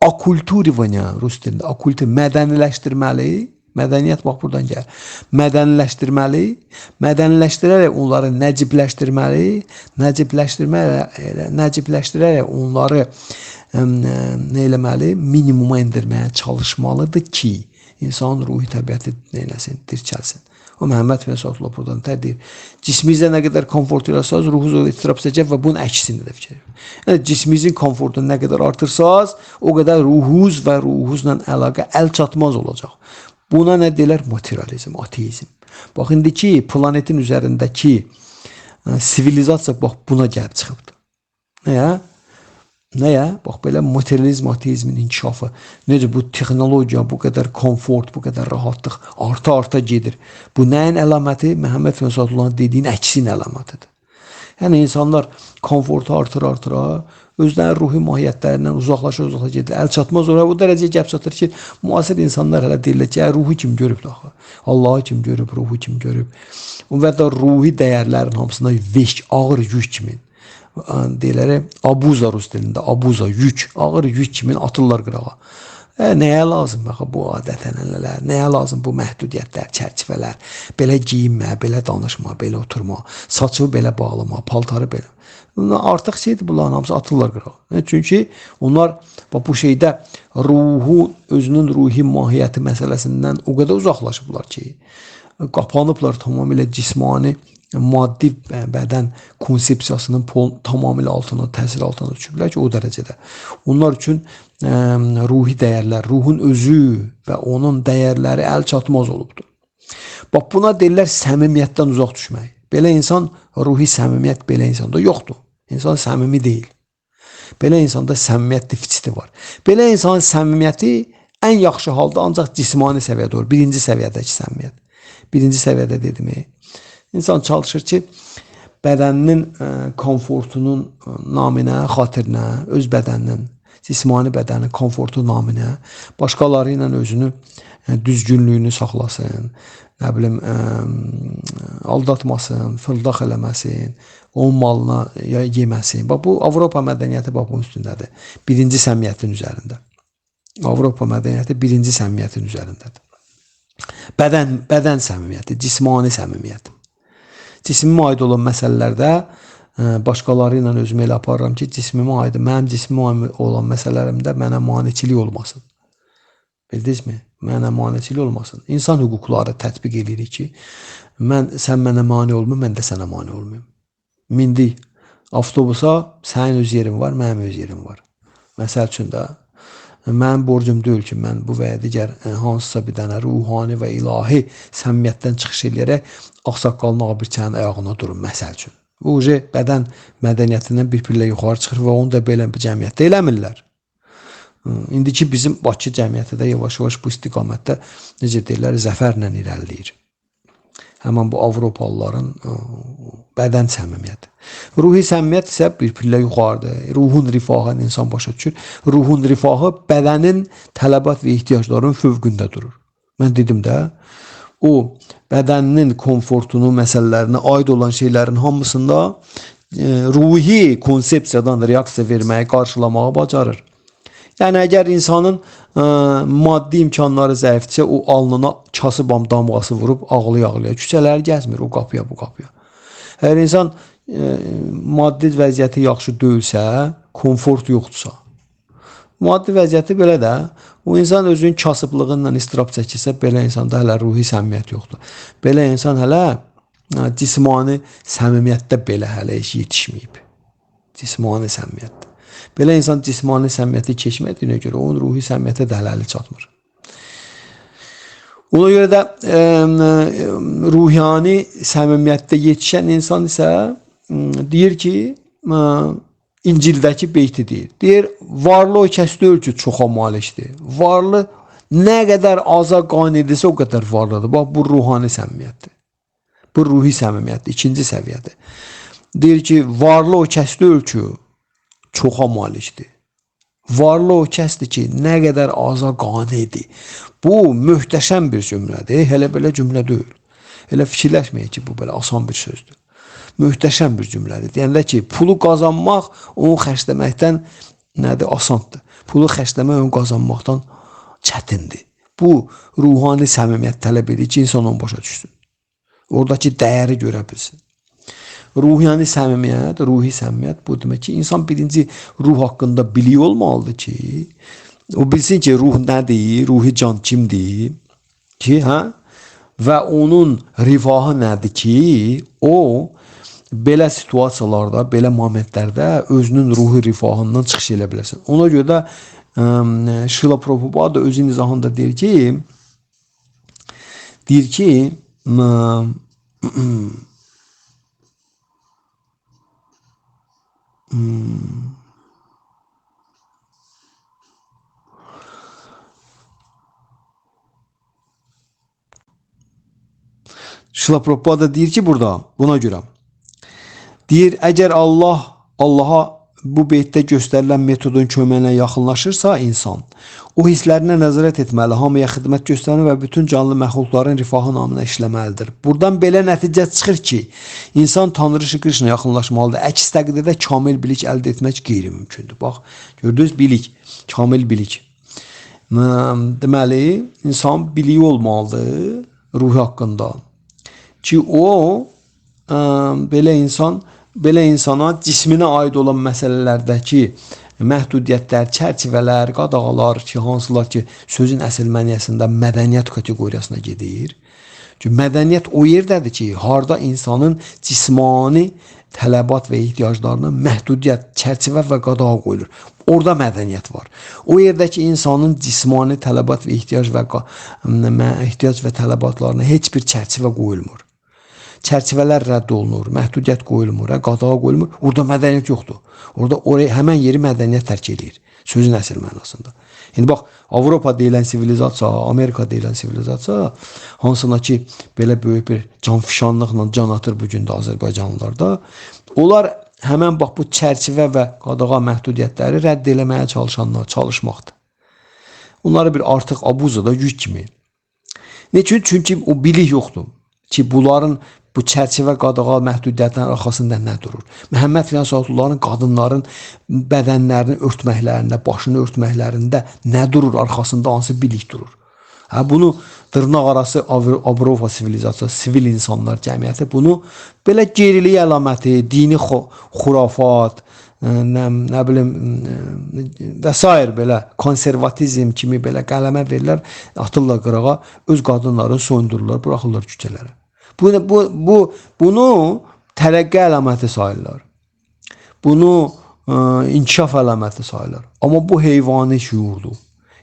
akulturivanya, rus dilində akultur mədəniləşdirməli. Mədəniyyət bax buradan gəlir. Mədəniləşdirməli, mədəniləşdirərək onları nəcibləşdirməli, nəcibləşdirərək onları nə eləməli? Minimuma indirməyə çalışmalıdır ki, insanın ruhi təbiəti neyləsin, dirçəlsin. O Məhəmməd Fəsatullah buradan deyir. Cisminizə nə qədər konfort eləsəz, ruhunuz o istirab çəkəcək və bunun əksini də fikir. Yəni cisminizin konfortunu nə qədər artırsaz, o qədər ruhunuz və ruhunuzla əlaqə əl çatmaz olacaq. Buna nə deyirlər? Materializm, ateizm. Bax, indiki planetin üzərindəki sivilizasiya bax buna gəlib çıxıbdır. Nəyə? Nəyə? Bax, belə materializm, ateizmin inkişafı. Necə bu texnologiya, bu qədər konfort, bu qədər rahatlıq arta-arta gedir. Bu nəyin əlaməti? Məhəmməd Fəsadullahın dediyin əksin əlamətidir. Yəni, insanlar konfortu artıra, özlərinin ruhi mahiyyətlərindən uzaqlaşa gedir. Əl çatmaz oraya, bu dərəcəyə gəp çatır ki, müasir insanlar hələ deyirlər ki, ruhu kim görüb daxı? Allahı kim görüb, ruhu kim görüb? Və də ruhi dəyərlərin hamısında veşk, ağır yük kimin. Deyirlər, abuza rus dilində, abuza, yük, ağır yük kimin atırlar qırağa. Nəyə lazım bu adət-ənənələr, nəyə lazım bu məhdudiyyətlər, çərçivələr, belə giyinmə, belə danışma, belə oturma, saçı belə bağlama, paltarı belə. Artıq şeydir, bunların hamısı atırlar qırağa. Çünki onlar bu şeydə ruhu, özünün ruhi mahiyyəti məsələsindən o qədər uzaqlaşıblar ki, qapanıblar tamamilə cismani, maddi bədən konsepsiyasının tamamilə altına, təsir altına düşüblər ki, o dərəcədə. Onlar üçün ruhi dəyərlər, ruhun özü və onun dəyərləri əl çatmaz olubdur. Bax, buna deyirlər səmimiyyətdən uzaq düşmək. Belə insan, ruhi səmimiyyət belə insanda yoxdur. İnsan səmimi deyil. Belə insanda səmimiyyət defisiti var. Belə insanın səmimiyyəti ən yaxşı halda ancaq cismani səviyyədə olur. Birinci səviyyədəki səmimiyyət. Birinci səviyyədə dedim. İnsan çalışır ki, bədəninin konfortunun naminə, xatirinə, öz bədəninin, cismani bədənin konfortu naminə başqaları ilə özünü düzgünlüyünü saxlasın, nə bilim, aldatmasın, fırıldaq eləməsin, onun malına yeməsin. Bax, bu Avropa mədəniyyəti bax, bunun üstündədir. Birinci səmiyyətin üzərində. Avropa mədəniyyəti birinci səmiyyətin üzərindədir. Bədən səmimiyyəti, cismani səmimiyyət. Cismimə aid olan məsələlərdə başqaları ilə özümü elə aparıram ki, cismimə aid, mənim cismimə olan məsələlərimdə mənə maneçilik olmasın. Bildiniz mi? Mənə maneçilik olmasın. İnsan hüquqları tətbiq edirik ki, sən mənə mane olma, mən də sənə mane olmayım. Mindik avtobusa, sənin öz yerin var, mənim öz yerim var. Məsəl üçün də, mənim borcum deyil ki, mən bu və ya digər hansısa bir dənə ruhani və ilahi səmimiyyətdən çıxış edərək ağsaqqalın abirçənin ayağına durun, məsəl üçün. Bu, bədən mədəniyyətindən bir pillə yuxarı çıxır və onu da belə bir cəmiyyətdə eləmirlər. İndiki bizim Bakı cəmiyyəti də yavaş-yavaş bu istiqamətdə, necə deyirlər, zəfərlə irəliləyir. Həmən bu Avropalıların bədən səmimiyyəti. Ruhi səmimiyyət isə bir pillə yuxarıdır. Ruhun rifahını insan başa düşür. Ruhun rifahı bədənin tələbat və ehtiyaclarının fövqündə durur. Mən dedim də, o bədəninin konfortunun məsələlərinə aid olan şeylərin hamısında ruhi konsepsiyadan reaksiya verməyi, qarşılamağı bacarır. Yəni, əgər insanın maddi imkanları zəifdirsə, o alnına kasıb damğası vurub, ağlaya-ağlaya küçələri gəzmir, o qapıya, bu qapıya. Əgər insan maddi vəziyyəti yaxşı deyilsə, konfort yoxdursa, maddi vəziyyəti belə də, o insan özünün kasıblığından istirab çəkirsə, belə insanda hələ ruhi səmimiyyət yoxdur. Belə insan hələ cismani səmimiyyətdə belə hələ heç yetişməyib. Cismani səmimiyyətdə. Belə insan cismani səmiyyəti keçmədiyinə görə onun ruhi səmiyyətə dələli çatmır. Ona görə də ruhani səmimiyyətdə yetişən insan isə deyir ki, İncildəki beyti deyir. Deyir, varlı o kəs deyil ki, çoxa malikdir. Varlı nə qədər aza qanidirsə o qədər varlıdır. Bax, bu ruhani səmimiyyətdir. Bu ruhi səmimiyyətdir, ikinci səviyyədir. Deyir ki, varlı o kəs deyil ki, çoxa malikdir. Varlı o kəsdir ki, nə qədər aza qanidir. Bu, möhtəşəm bir cümlədir. Hələ belə cümlə deyil. Elə fikirləşməyin ki, bu belə asan bir sözdür. Möhtəşəm bir cümlədir. Deyəndə ki, pulu qazanmaq, onu xərcləməkdən nədir? Asandır. Pulu xərcləmək, onu qazanmaqdan çətindir. Bu, ruhani səmimiyyət tələb edir ki, insan onu başa düşsün. Oradakı dəyəri görə bilsin. Ruhani səmimiyyət, ruhi səmimiyyət bu demək ki, insan birinci ruh haqqında biliyor olmalıdır ki, o bilsin ki, ruh nədir, ruhi can kimdir ki, hə? Və onun rifahı nədir ki, o belə situasiyalarda, belə momentlərdə özünün ruhi rifahından çıxış elə biləsən. Ona görə də Şrila Prabhupada özü izahında deyir ki, Şrila Prabhupada deyir ki, burada buna görə deyir, əgər Allaha bu beytdə göstərilən metodun köməyinə yaxınlaşırsa insan, o hisslərinə nəzarət etməli, hamıya xidmət göstərməli və bütün canlı məxluqların rifahı namına işləməlidir. Buradan belə nəticə çıxır ki, insan Tanrı Şri Krishna yaxınlaşmalıdır. Əks təqdirdə kamil bilik əldə etmək qeyri-mümkündür. Bax, gördünüz, bilik, kamil bilik. Deməli, insan biliyi olmalıdır ruhi haqqında ki, o belə insana cisminə aid olan məsələlərdəki məhdudiyyətlər, çərçivələr, qadağalar ki, hansılar ki, sözün əsl məniyyəsində mədəniyyət kateqoriyasına gedir. Çünki mədəniyyət o yerdədir ki, harda insanın cismani tələbat və ehtiyaclarına məhdudiyyət, çərçivə və qadağa qoyulur. Orada mədəniyyət var. O yerdəki insanın cismani tələbat və ehtiyac və tələbatlarına heç bir çərçivə qoyulmur. Çərçivələr rədd olunur, məhdudiyyət qoyulmur, qadağa qoyulmur. Orada mədəniyyət yoxdur. Orada həmən yeri mədəniyyət tərk edir. Sözün əsl mənasında. İndi bax, Avropa deyilən sivilizasiya, Amerika deyilən sivilizasiya, hansına ki, belə böyük bir canfişanlıqla can atır bugün də Azərbaycanlılarda, onlar həmən bax bu çərçivə və qadağa məhdudiyyətləri rədd eləməyə çalışmaqdır. Onları bir artıq abuza da yük kimi. Ne üçün? Çünki o bilik yoxdur ki, bunların bu çərçivə qadağa məhdudiyyətlərin arxasında nə durur? Məhəmməd Fiyansatullahın qadınların bədənlərini örtməklərində, başını örtməklərində nə durur? Arxasında hansı bilik durur? Bunu dırnaq arası Avropa sivilizasiyası, sivil insanlar cəmiyyəti bunu belə gerilik əlaməti, dini xurafat, nə bilim və s. belə konservatizm kimi belə qələmə verirlər, atırlar qırağa, öz qadınlarını soyundururlar, buraxırlar küçələrə. Bunu tərəqqi əlaməti sayırlar. Bunu inkişaf əlaməti sayırlar. Amma bu heyvani şuurdur.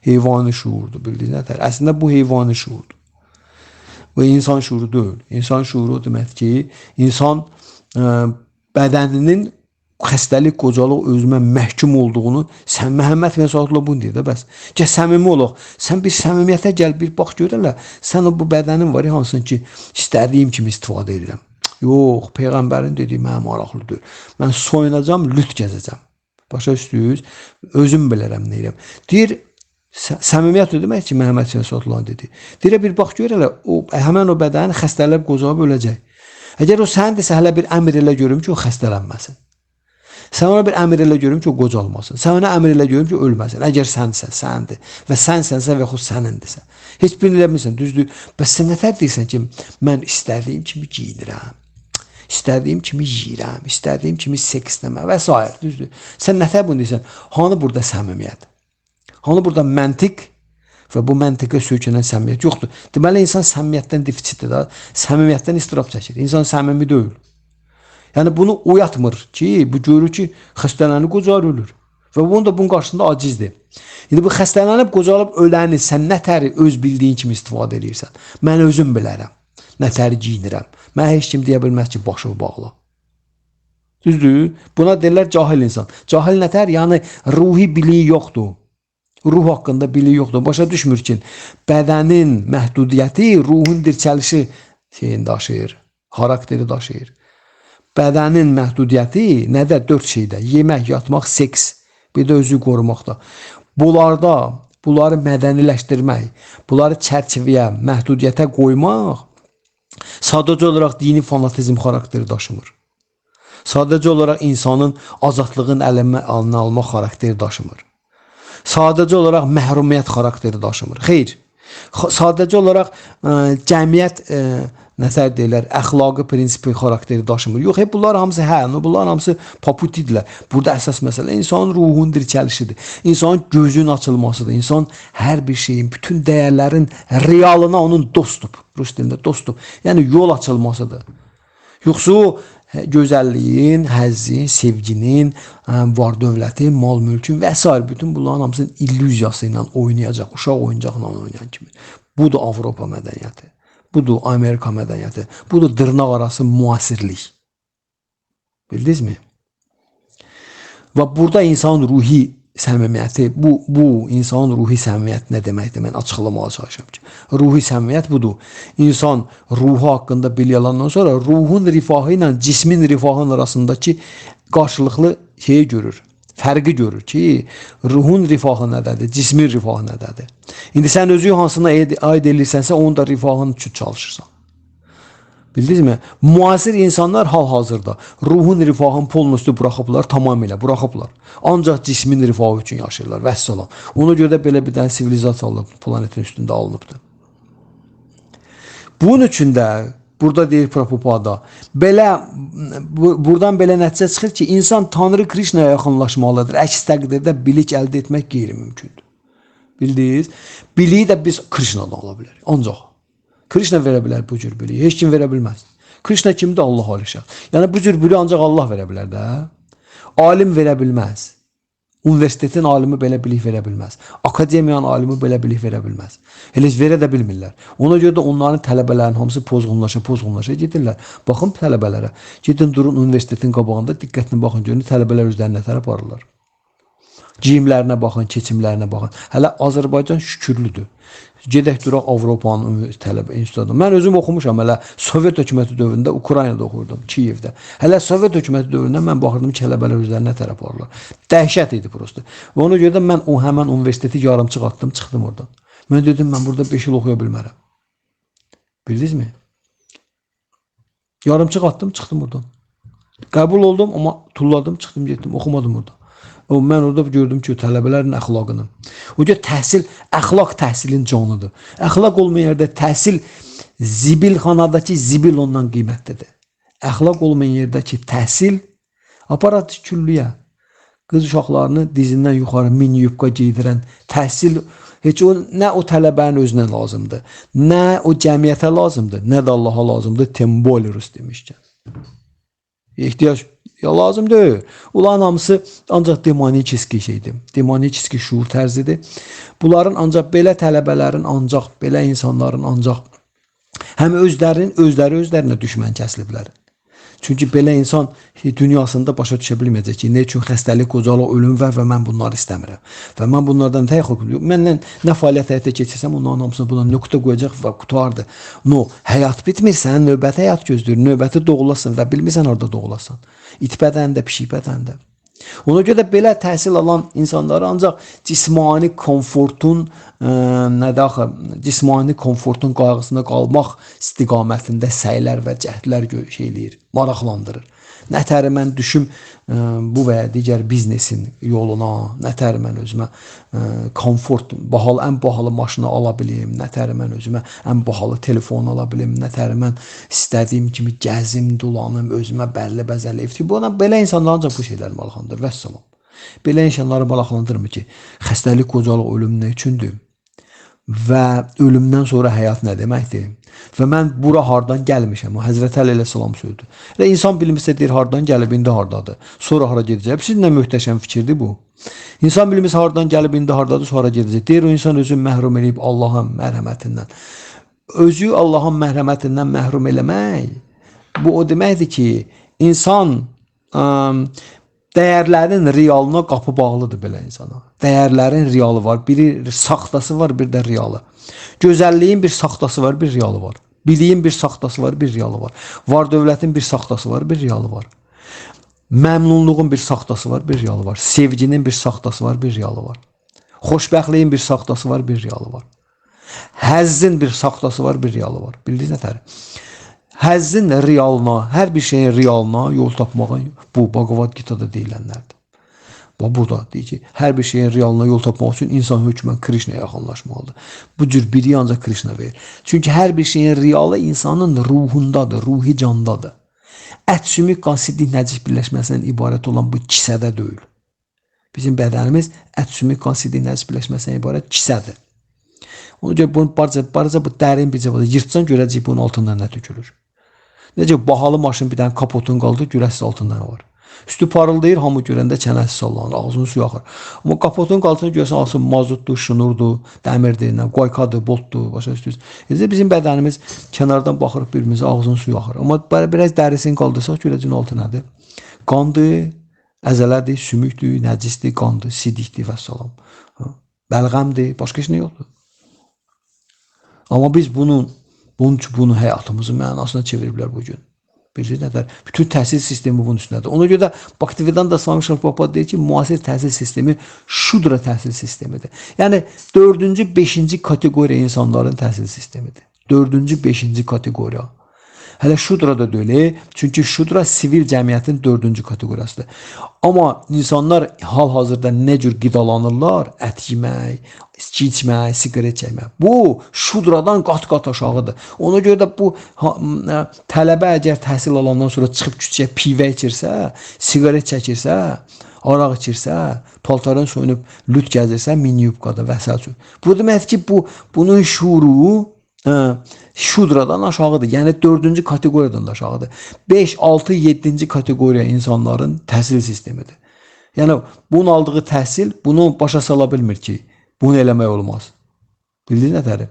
Heyvani şuurdur, bildiyiniz nətər? Əslində bu heyvani şuurdur. Bu insan şuuru deyil. İnsan şuuru demək ki, insan bədəninin xəstəlik, qocalıq özümə məhkum olduğunu Məhəmməd Fiyansatullah bunu deyir də bəs. Gəl səmimi olaq. Sən bir səmimiyyətə gəl, bir bax görələ. Sən o bu bədənin var ya, hansın ki, istədiyim kimi istifadə edirəm. Yox, Peyğəmbərin dediyi mənim maraqlıdır. Mən soyunacam, lüt gəzəcəm. Başa üstüyüz, özüm bilərəm neyirəm. Deyir, səmimiyyət demək ki, Məhəmməd Fiyansatullah dedi. Deyir, bir bax görələ, həmən o bədəni xəstələnib qocalıb öləcək. Əgər o səndirsə, hələ bir əmr elə görüm ki, o xəstələnməsin. Sən ona bir əmr elə görüm ki, o qocalmasın. Sən ona əmr elə görüm ki, ölməsin. Əgər sənsə, səndir. Və sənsənsə və yaxud sənindirsə. Heç birini eləmirsən, düzdür. Bəs sən nətər deyirsən ki, mən istədiyim kimi giyinirəm, istədiyim kimi yiyirəm, istədiyim kimi seksləmə və s. Düzdür. Sən nətər bunu deyirsən? Hanı burada səmimiyyət? Hanı burada məntiq və bu məntiqə söykənən səmimiyyət yoxdur. Deməli, insan səmimiyyətdən defisitdir, səmimiyyətdən istirab çəkir. İnsan səmimi deyil. Yəni bunu oyatmır ki, bu görür ki, xəstələni qocar ölür. Və bunu da bunun qarşısında acizdir. İndi bu xəstələnib, qocalıb öləni sən nətəri öz bildiyin kimi istifadə edirsən. Mən özüm bilərəm. Nətəri giyinirəm. Mən heç kim deyə bilməz ki, başımı bağla. Düzdür? Buna deyirlər cahil insan. Cahil nətər? Yəni ruhi biliyi yoxdur. Ruh haqqında biliyi yoxdur. Başa düşmür ki, bədənin məhdudiyyəti ruhun dirçəlişi şeyini daşıyır. Xarakteri daşıyır. Bədənin məhdudiyyəti nədə? 4 şeydə. Yemək, yatmaq, seks. Bir də özü qorumaqda. Bunları mədəniləşdirmək, bunları çərçivəyə, məhdudiyyətə qoymaq sadəcə olaraq dini fanatizm xarakteri daşımır. Sadəcə olaraq insanın azadlığın əlinə almaq xarakteri daşımır. Sadəcə olaraq məhrumiyyət xarakteri daşımır. Xeyr. Sadəcə olaraq cəmiyyət nətər deyirlər, əxlaqı prinsipi xarakteri daşımır. Yox, bunlar hamısı bunlar hamısı paputidirlər. Burada əsas məsələ insanın ruhun dirçəlişidir. İnsanın gözünün açılmasıdır. İnsan hər bir şeyin, bütün dəyərlərin realına onun dostdur. Rus dilində dostdur. Yəni yol açılmasıdır. Yoxsa o gözəlliyin, həzzin, sevginin, var dövlətin, mal mülkün və s. bütün bunların hamısının illüziyası ilə oynayacaq, uşaq oyuncaqla oynayan kimi. Budur Avropa mədəniyyəti. Budur Amerika mədəniyyəti. Budur dırnaq arası müasirlik. Bildiniz mi? Və burada insanın ruhi səmimiyyəti, bu insanın ruhi səmimiyyəti nə deməkdir? Mən açıqlamağa çalışıram ki. Ruhi səmimiyyət budur. İnsan ruhu haqqında bilgi alandan sonra ruhun rifahı ilə cismin rifahının arasındakı qarşılıqlı şeyi görür. Fərqi görür ki, ruhun rifahı nədədir, cismin rifahı nədədir. İndi sən özü hansına aid edirsənsə, onun da rifahının üçün çalışırsan. Bildiniz mi? Müasir insanlar hal-hazırda ruhun rifahını polnusu buraxıblar, tamamilə buraxıblar. Ancaq cismin rifahı üçün yaşayırlar, vəssalam. Ona görə də belə bir dənə sivilizasiya alınıb, planetin üstündə alınıbdır. Bunun üçün də burada deyir Prabhupada, buradan belə nəticə çıxır ki, insan Tanrı Krishnaya yaxınlaşmalıdır. Əks təqdirdə bilik əldə etmək qeyri-mümkündür. Bildiniz? Biliyi də biz Krishnadan ala bilərik. Ancaq Krishna verə bilər bu cür biliyi. Heç kim verə bilməz. Krishna kimdir? Allah alışaq. Yəni bu cür biliyi ancaq Allah verə bilər də. Alim verə bilməz. Universitetin alimi belə bilik verə bilməz. Akademiyanın alimi belə bilik verə bilməz. Elə verə də bilmirlər. Ona görə də onların tələbələrin hamısı pozğunlaşa gedirlər. Baxın tələbələrə. Gedin durun universitetin qabağında diqqətlə baxın. Görün tələbələr özlərini nətər aparırlar. Giyimlərinə baxın, keçimlərinə baxın. Hələ Azərbaycan şükürlüdür. Gedək duraq Avropanın tələbə institutunda. Mən özüm oxumuşam, hələ Sovet hökuməti dövründə Ukraynada oxurdum, Kiyevdə. Hələ Sovet hökuməti dövründə mən baxırdım ki, tələbələr özlərini nətər aparırlar. Dəhşət idi prosto. Və ona görə də mən həmən universiteti yarımçıq atdım, çıxdım oradan. Mən dedim, mən burada 5 il oxuya bilmərəm. Bildiniz mi? Yarımçıq atdım, çıxdım oradan. Qəbul oldum, amma tulladım, çıxdım, getdim, oxumadım orada. Mən orada gördüm ki, tələbələrin əxlaqını. O görə təhsil, əxlaq təhsilin canıdır. Əxlaq olmayan yerdə təhsil zibilxanadakı zibil ondan qiymətlidir. Əxlaq olmayan yerdəki təhsil aparat küllüyə. Qız uşaqlarını dizindən yuxarı mini yubqa giydirən təhsil heç nə o tələbənin özünə lazımdır, nə o cəmiyyətə lazımdır, nə də Allaha lazımdır. Tembolirus demişkən. ehtiyaç ya lazımdır. Ulan hamısı ancaq demonikiski şeydir. Demonikiski şuur tərzidir. Bunların ancaq belə tələbələrin, ancaq belə insanların ancaq həm özlərinə düşmən kəsiliblər. Çünki belə insan dünyasında başa düşə bilməyəcək ki, nə üçün xəstəlik, qocalıq, ölüm var və mən bunları istəmirəm. Və mən bunlardan tək yox. Məndən nə fəaliyyət həyata keçirsəm, onların hamısını buna nöqtə qoyacaq və qutardı. No, həyat bitmir, sənin növbəti həyat gözləyir. Növbəti doğulasın və bilmirsən orada doğulasan. İt bədəndə, pişik bədəndə. Ona görə də belə təhsil alan insanları ancaq cismani komfortun cismani komfortun qayğısında qalmaq istiqamətində səylər və cəhdlər şeyləyir, maraqlandırır. Nətəri mən düşüm bu və ya digər biznesin yoluna, nətəri mən özümə komfort, ən bahalı maşını ala bilim, nətəri mən özümə ən bahalı telefon ala bilim, nətəri mən istədiyim kimi gəzim, dolanım, özümə bəlli bəzəli ev. Belə insanlar ancaq bu şeylər maraqlandırır, vəssalam. Belə insanları maraqlandırmır ki, xəstəlik, qocalıq, ölüm nə üçündür? və ölümdən sonra həyat nə deməkdir? Və mən bura hardan gəlmişəm? O Həzrət Əli əleyhissalam sözdür. Və insan bilmirsə deyir hardan gəlib, indi hardadır? Sonra hara gedəcək? Siz nə möhtəşəm fikirdir bu? İnsan bilmirsə hardan gəlib, indi hardadır, sonra gedəcək. Deyir o insan özünü məhrum edib Allahın mərhəmətindən. Özü Allahın mərhəmətindən məhrum eləmək, bu o deməkdir ki, insan dəyərlərin realına qapı bağlıdır belə insana. Dəyərlərin realı var, biri saxtası var, bir də realı. Gözəlliyin bir saxtası var, bir realı var. Biliyin bir saxtası var, bir realı var. Var dövlətin bir saxtası var, bir realı var. Məmnunluğun bir saxtası var, bir realı var. Sevginin bir saxtası var, bir realı var. Xoşbəxtliyin bir saxtası var, bir realı var. Həzzin bir saxtası var, bir realı var. Bildiniz nətər? Həzzin realına, hər bir şeyin realına yol tapmağa bu Bhagavad Gita'da deyilənlərdir. Bu da deyir ki, hər bir şeyin realına yol tapmaq üçün insan hökmən Krishnaya yaxınlaşmalıdır. Bu cür biri ancaq Krishna verir. Çünki hər bir şeyin realı insanın ruhundadır, ruhi candadır. Ət, sümük, qan, siddik, nəcis birləşməsindən ibarət olan bu kisədə deyil. Bizim bədənimiz ət, sümük, qan, siddik, nəcis birləşməsindən ibarət kisədir. Ona görə bunun barca bu dərin bir cavabdır. Yırtsan görəcək bunun altından nə tökülür. Necə bahalı maşın bir dənə kapotun qaldı, görəsiz altında nə var. Üstü parıldayır, hamı görəndə çənəsi sallanır, ağzının suyu axır. Amma kapotun qaltını görsən, alsın mazutdur, şunurdur, dəmirdir, qoykadır, boltdur, başa üstüz. Bizim bədənimiz kənardan baxırıq birimizə, ağzının suyu axır. Amma biraz dərisini qaldırsaq, görəcəyin altı nədir? Qandır, əzələdir, sümükdür, nəcisdir, qandır, sidikdir və salam. Bəlğəmdir, başqa heç nə yoxdur. Amma biz bunu həyatımızın mənasına çeviriblər bugün. Bilirsiniz nədər? Bütün təhsil sistemi bunun üstünədir. Ona görə də Bhaktivedanta Swami Prabhupada deyir ki, müasir təhsil sistemi şudra təhsil sistemidir. Yəni 4-cü, 5-ci kateqoriya insanların təhsil sistemidir. 4-cü, 5-ci kateqoriya. Hələ şudra da deyil, çünki şudra sivil cəmiyyətin 4-cü kateqoriyasıdır. Amma insanlar hal-hazırda nə cür qidalanırlar? Ət yemək, içki içmək, siqaret çəkmək. Bu şudradan qat-qat aşağıdır. Ona görə də bu tələbə əgər təhsil alandan sonra çıxıb küçəyə pivə içirsə, siqaret çəkirsə, araq içirsə, paltarın soyunub lüt gəzirsə, mini yubqada və s. Bu deməkdir ki, bunun şuuru şudradan aşağıdır. Yəni 4-cü kateqoriyadan da aşağıdır. 5, 6, 7-ci kateqoriya insanların təhsil sistemidir. Yəni bunun aldığı təhsil bunu başa sala bilmir ki, bunu eləmək olmaz. Bildiniz nətəri?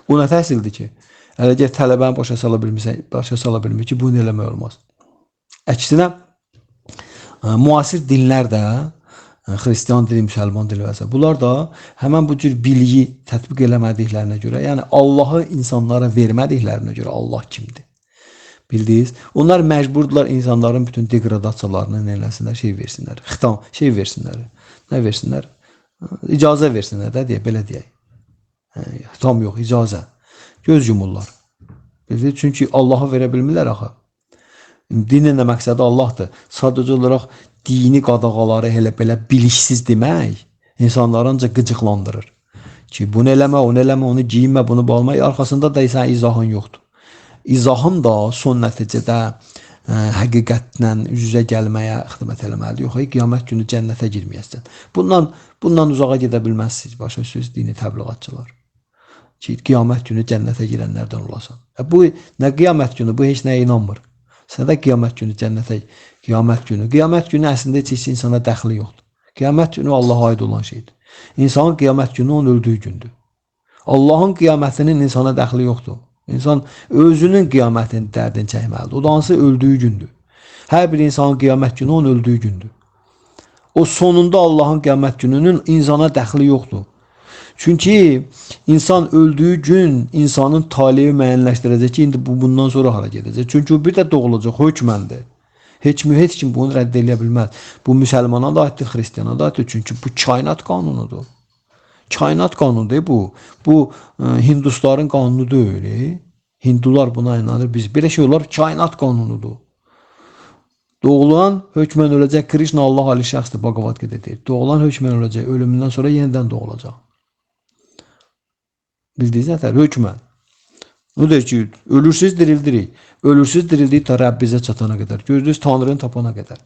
Bu nə təhsildir ki? Əgər tələbəni başa sala bilmir ki, bunu eləmək olmaz. Əksinə, müasir dinlər də, Xristiyan dili, müsəlman dili və s. Bunlar da həmən bu cür biliyi tətbiq eləmədiklərinə görə, yəni Allahı insanlara vermədiklərinə görə Allah kimdir? Bildiniz? Onlar məcburdular insanların bütün degradasiyalarını nələsinlər, versinlər. Xitam, versinlər. Nə versinlər? İcazə versinlər də deyə, belə deyək. Xitam yox, icazə. Göz yumurlar. Bildiniz? Çünki Allah'a verə bilmirlər axı. Dinin də məqsədi Allahdır. Sadəcə olaraq dini qadağaları elə belə bilinçsiz demək insanları ancaq qıcıqlandırır. Ki bunu eləmə, onu eləmə, onu giyinmə, bunu bağlama, arxasında da sən izahın yoxdur. İzahın da son nəticədə həqiqətlə üz-üzə gəlməyə xidmət eləməlidir. Yox, qiyamət günü cənnətə girməyəsən. Bundan uzağa gedə bilməzsiniz, başa düşürsünüz dini təbliğatçılar. Ki qiyamət günü cənnətə girənlərdən olasan. Bu nə qiyamət günü, bu heç nəyə inanmır. Sən də qiyamət günü cənnətə, qiyamət günü əslində heç insana dəxli yoxdur. Qiyamət günü Allaha aid olan şeydir. İnsanın qiyamət günü onun öldüyü gündür. Allahın qiyamətinin insana dəxli yoxdur. İnsan özünün qiyamətinin dərdini çəkməlidir. O da hansı öldüyü gündür. Hər bir insanın qiyamət günü onun öldüyü gündür. O sonunda Allahın qiyamət gününün insana dəxli yoxdur. Çünki insan öldüyü gün insanın taleyi müəyyənləşdirəcək ki, indi bundan sonra hara gedəcək. Çünki o bir də doğulacaq, hökməndir. Heç kim bunu rədd edə bilməz. Bu müsəlmana da aiddir, xristiyana da aiddir. Çünki bu kainat qanunudur. Kainat qanunudur bu. Bu Hindusların qanunu deyil. Hindular buna inanır. Biz belə şey olar, kainat qanunudur. Doğulan hökmən öləcək. Krishna Allah ali şəxsdir, Bhagavad Gita deyir. Doğulan hökmən öləcək. Ölümündən sonra yenidən doğulacaq. Bildiniz nətər? Hökmən. O deyir ki, ölürsüz dirildirik. Ölürsüz dirildik ta Rəbbizə çatana qədər. Gözlüyüz Tanrını tapana qədər.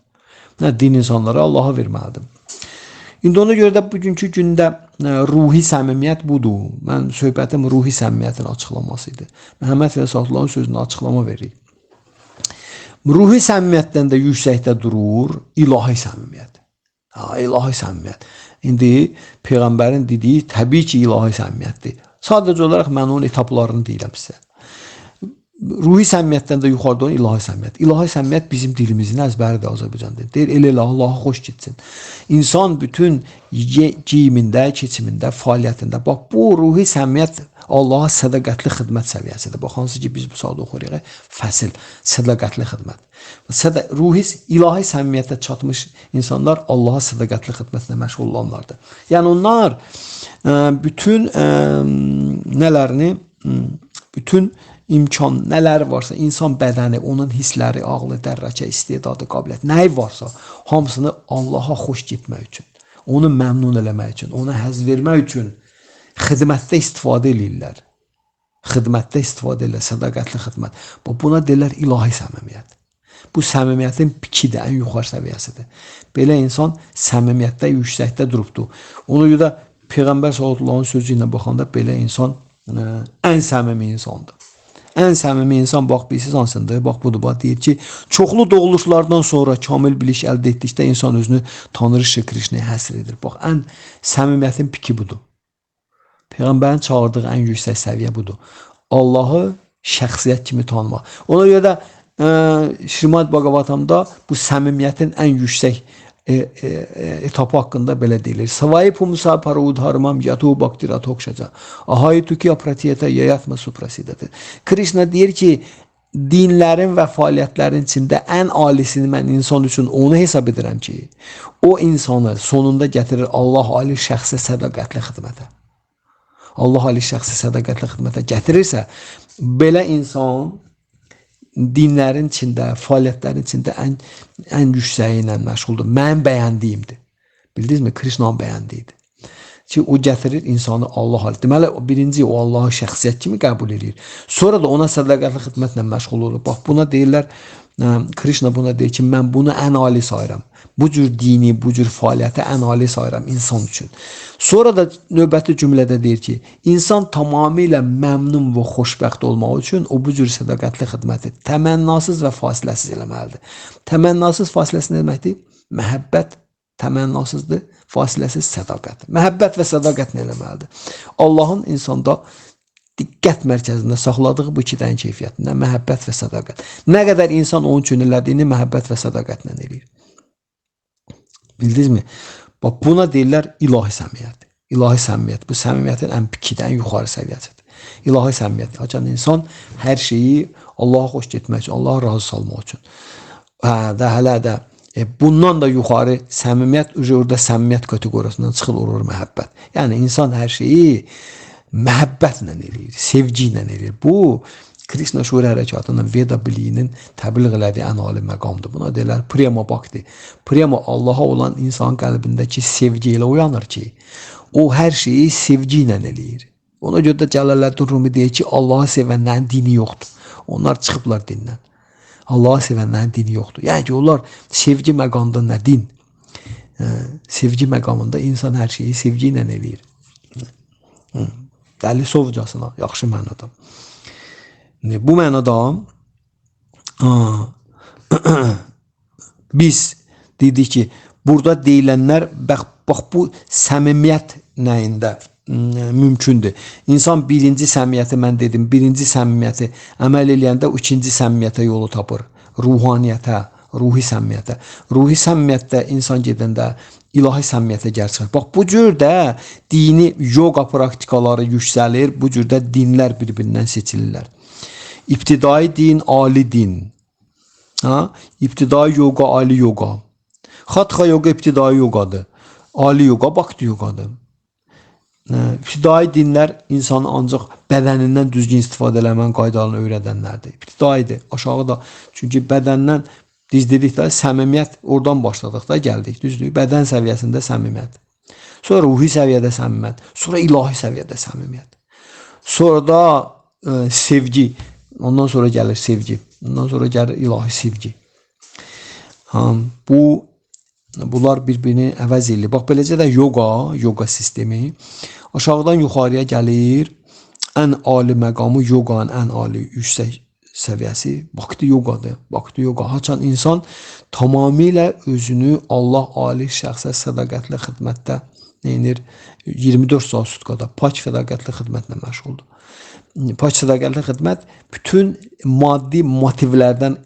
Din insanlara Allaha verməlidir. İndi ona görə də bugünkü gündə ruhi səmimiyyət budur. Mən söhbətim ruhi səmimiyyətin açıqlaması idi. Məhəmməd Rəsulullah sözünə açıqlama verir. Ruhi səmimiyyətdən də yüksəkdə durur ilahi səmimiyyət. İlahi səmimiyyət. İndi Peyğəmbərin dediyi təbii ki, ilahi səmimiyyətdir. Sadəcə olaraq mən onun etaplarını deyirəm sizə. Ruhi səmimiyyətdən də yuxarıda olan ilahi səmimiyyət. İlahi səmimiyyət bizim dilimizin əzbəridir Azərbaycanda. Deyir, elə Allaha xoş getsin. İnsan bütün geyimində, keçimində, fəaliyyətində. Bax, bu ruhi səmimiyyət Allaha sədaqətli xidmət səviyyəsidir. Bax, hansı ki, biz bu saat oxuyuruq, fəsil, sədaqətli xidmət. Ruhi, ilahi səmimiyyətə çatmış insanlar Allaha sədaqətli xidmətlə məşğul olanlardır. Yəni, onlar bütün nələrini, bütün imkan, nələr varsa, insan bədəni, onun hissləri, ağlı, dərrəkə, istedadı, qabiliyyət, nəyi varsa, hamısını Allaha xoş getmək üçün, onu məmnun eləmək üçün, ona həzz vermək üçün xidmətdə istifadə edirlər. Xidmətdə istifadə edirlər, sədaqətli xidmət. Buna deyirlər ilahi səmimiyyət. Bu səmimiyyətin pikidir, ən yuxarı səviyyəsidir. Belə insan səmimiyyətdə, yüksəkdə durubdur. Ona görə Peyğəmbər sallallahu sözü ilə baxanda belə insan ən səmimi insandır. Ən səmimi insan, bax, bilirsiniz hansındır? Bax, budur, bax, deyir ki, çoxlu doğuluşlardan sonra kamil biliş əldə etdikdə insan özünü Tanrı Krişnaya həsr edir. Bax, ən səmimiyyətin piki budur. Peyğəmbərin çağırdığı ən yüksək səviyyə budur. Allahı şəxsiyyət kimi tanımaq. Ona görə də Şrimad Bhagavatamda bu səmimiyyətin ən yüksək etapı haqqında belə deyilir. Savai pumsa parudharmam yatu baktira tokşaca. Ahaytu ki apratiyata yayatma suprasidadır. Krishna deyir ki, dinlərin və fəaliyyətlərin içində ən alisini mən insan üçün onu hesab edirəm ki, o insanı sonunda gətirir Allah ali şəxsə sədaqətli xidmətə. Allah ali şəxsə sədaqətli xidmətə gətirirsə, belə insan dinlərin içində, fəaliyyətlərin içində ən yüksəyi ilə məşğuldur. Mən bəyəndiyimdir. Bildinizmi? Krishnanın bəyəndiyidir. Ki, o gətirir insanı Allah halı. Deməli, birinci o Allahı şəxsiyyət kimi qəbul edir. Sonra da ona sədaqətli xidmətlə məşğul olur. Bax, buna deyirlər, Krishna buna deyir ki, mən bunu ən ali sayıram. Bu cür dini, bu cür fəaliyyəti ən ali sayıram insan üçün. Sonra da növbəti cümlədə deyir ki, insan tamamilə məmnun və xoşbəxt olmaq üçün o bu cür sədaqətli xidməti təmənnasız və fasiləsiz eləməlidir. Təmənnasız fasiləsiz nə deməkdir? Məhəbbət təmənnasızdır, fasiləsiz sədaqət. Məhəbbət və sədaqət nə eləməlidir? Allahın insanda diqqət mərkəzində saxladığı bu iki dənə keyfiyyətindən məhəbbət və sədaqət. Nə qədər insan onun üçün elədiyini məhəbbət və sədaqətlə eləyir. Bildinizmi? Bax, buna deyirlər ilahi səmimiyyət. İlahi səmimiyyət. Bu səmimiyyətin ən pikidə, ən yuxarı səviyyəsidir. İlahi səmimiyyət. Haçan insan hər şeyi Allaha xoş getmək üçün, Allaha razı salmaq üçün. Hələ də bundan da yuxarı səmimiyyət, orada səmimiyyət kateqoriyasından çıxıl olur məhəbbət. Yəni, insan hər şeyi məhəbbətlə eləyir, sevgi ilə eləyir. Bu, Krishna şuur hərəkatının Veda biliyinin təbliğ elədiyi ən ali məqamdır. Buna deyirlər Prema Bhakti. Prema Allaha olan insanın qəlbindəki sevgi ilə uyanır ki, o hər şeyi sevgi ilə eləyir. Ona görə də Cəlaləddin Rumi deyir ki, Allahı sevənlərin dini yoxdur. Onlar çıxıblar dindən. Allahı sevənlərin dini yoxdur. Yəni ki, onlar sevgi məqamında nə din? Sevgi məqamında insan hər şeyi sevgi ilə eləyir. Dəli sovcasına, yaxşı mənada. Bu mənada biz dedik ki, burada deyilənlər bax bu səmimiyyət nəyində mümkündür. İnsan birinci səmimiyyəti mən dedim, birinci səmimiyyəti əməl eləyəndə ikinci səmimiyyətə yolu tapır. Ruhaniyyətə, ruhi səmimiyyətə. Ruhi səmimiyyətdə insan gedəndə ilahi səmimiyyətə gəlsin. Bax, bu cür də dini yoga praktikaları yüksəlir, bu cür də dinlər bir-birindən seçilirlər. İbtidai din, ali din. İbtidai yoga, ali yoga. Hatha yoga ibtidai yogadır. Ali yoga, bhakti yogadır. İbtidai dinlər insanı ancaq bədənindən düzgün istifadə eləmən qaydalarını öyrədənlərdir. İbtidaidir, aşağıda. Çünki bədəndən biz dedikdə səmimiyyət oradan başladıq da gəldik. Düzdür, bədən səviyyəsində səmimiyyət. Sonra ruhi səviyyədə səmimiyyət. Sonra ilahi səviyyədə səmimiyyət. Sonra da sevgi. Ondan sonra gəlir sevgi. Ondan sonra gəlir ilahi sevgi. Bu Bunlar bir-birini əvəz edir. Bax beləcə də yoga sistemi aşağıdan yuxarıya gəlir. Ən ali məqamı yoganın ən ali yüksək səviyyəsi Bhakti yogadır. Bhakti yoga haçan insan tamamilə özünü Allah ali şəxsə sədaqətli xidmətdə neyinir? 24 saat sutkada pak sədaqətli xidmətlə məşğuldur. Pak sədaqətli xidmət bütün maddi motivlərdən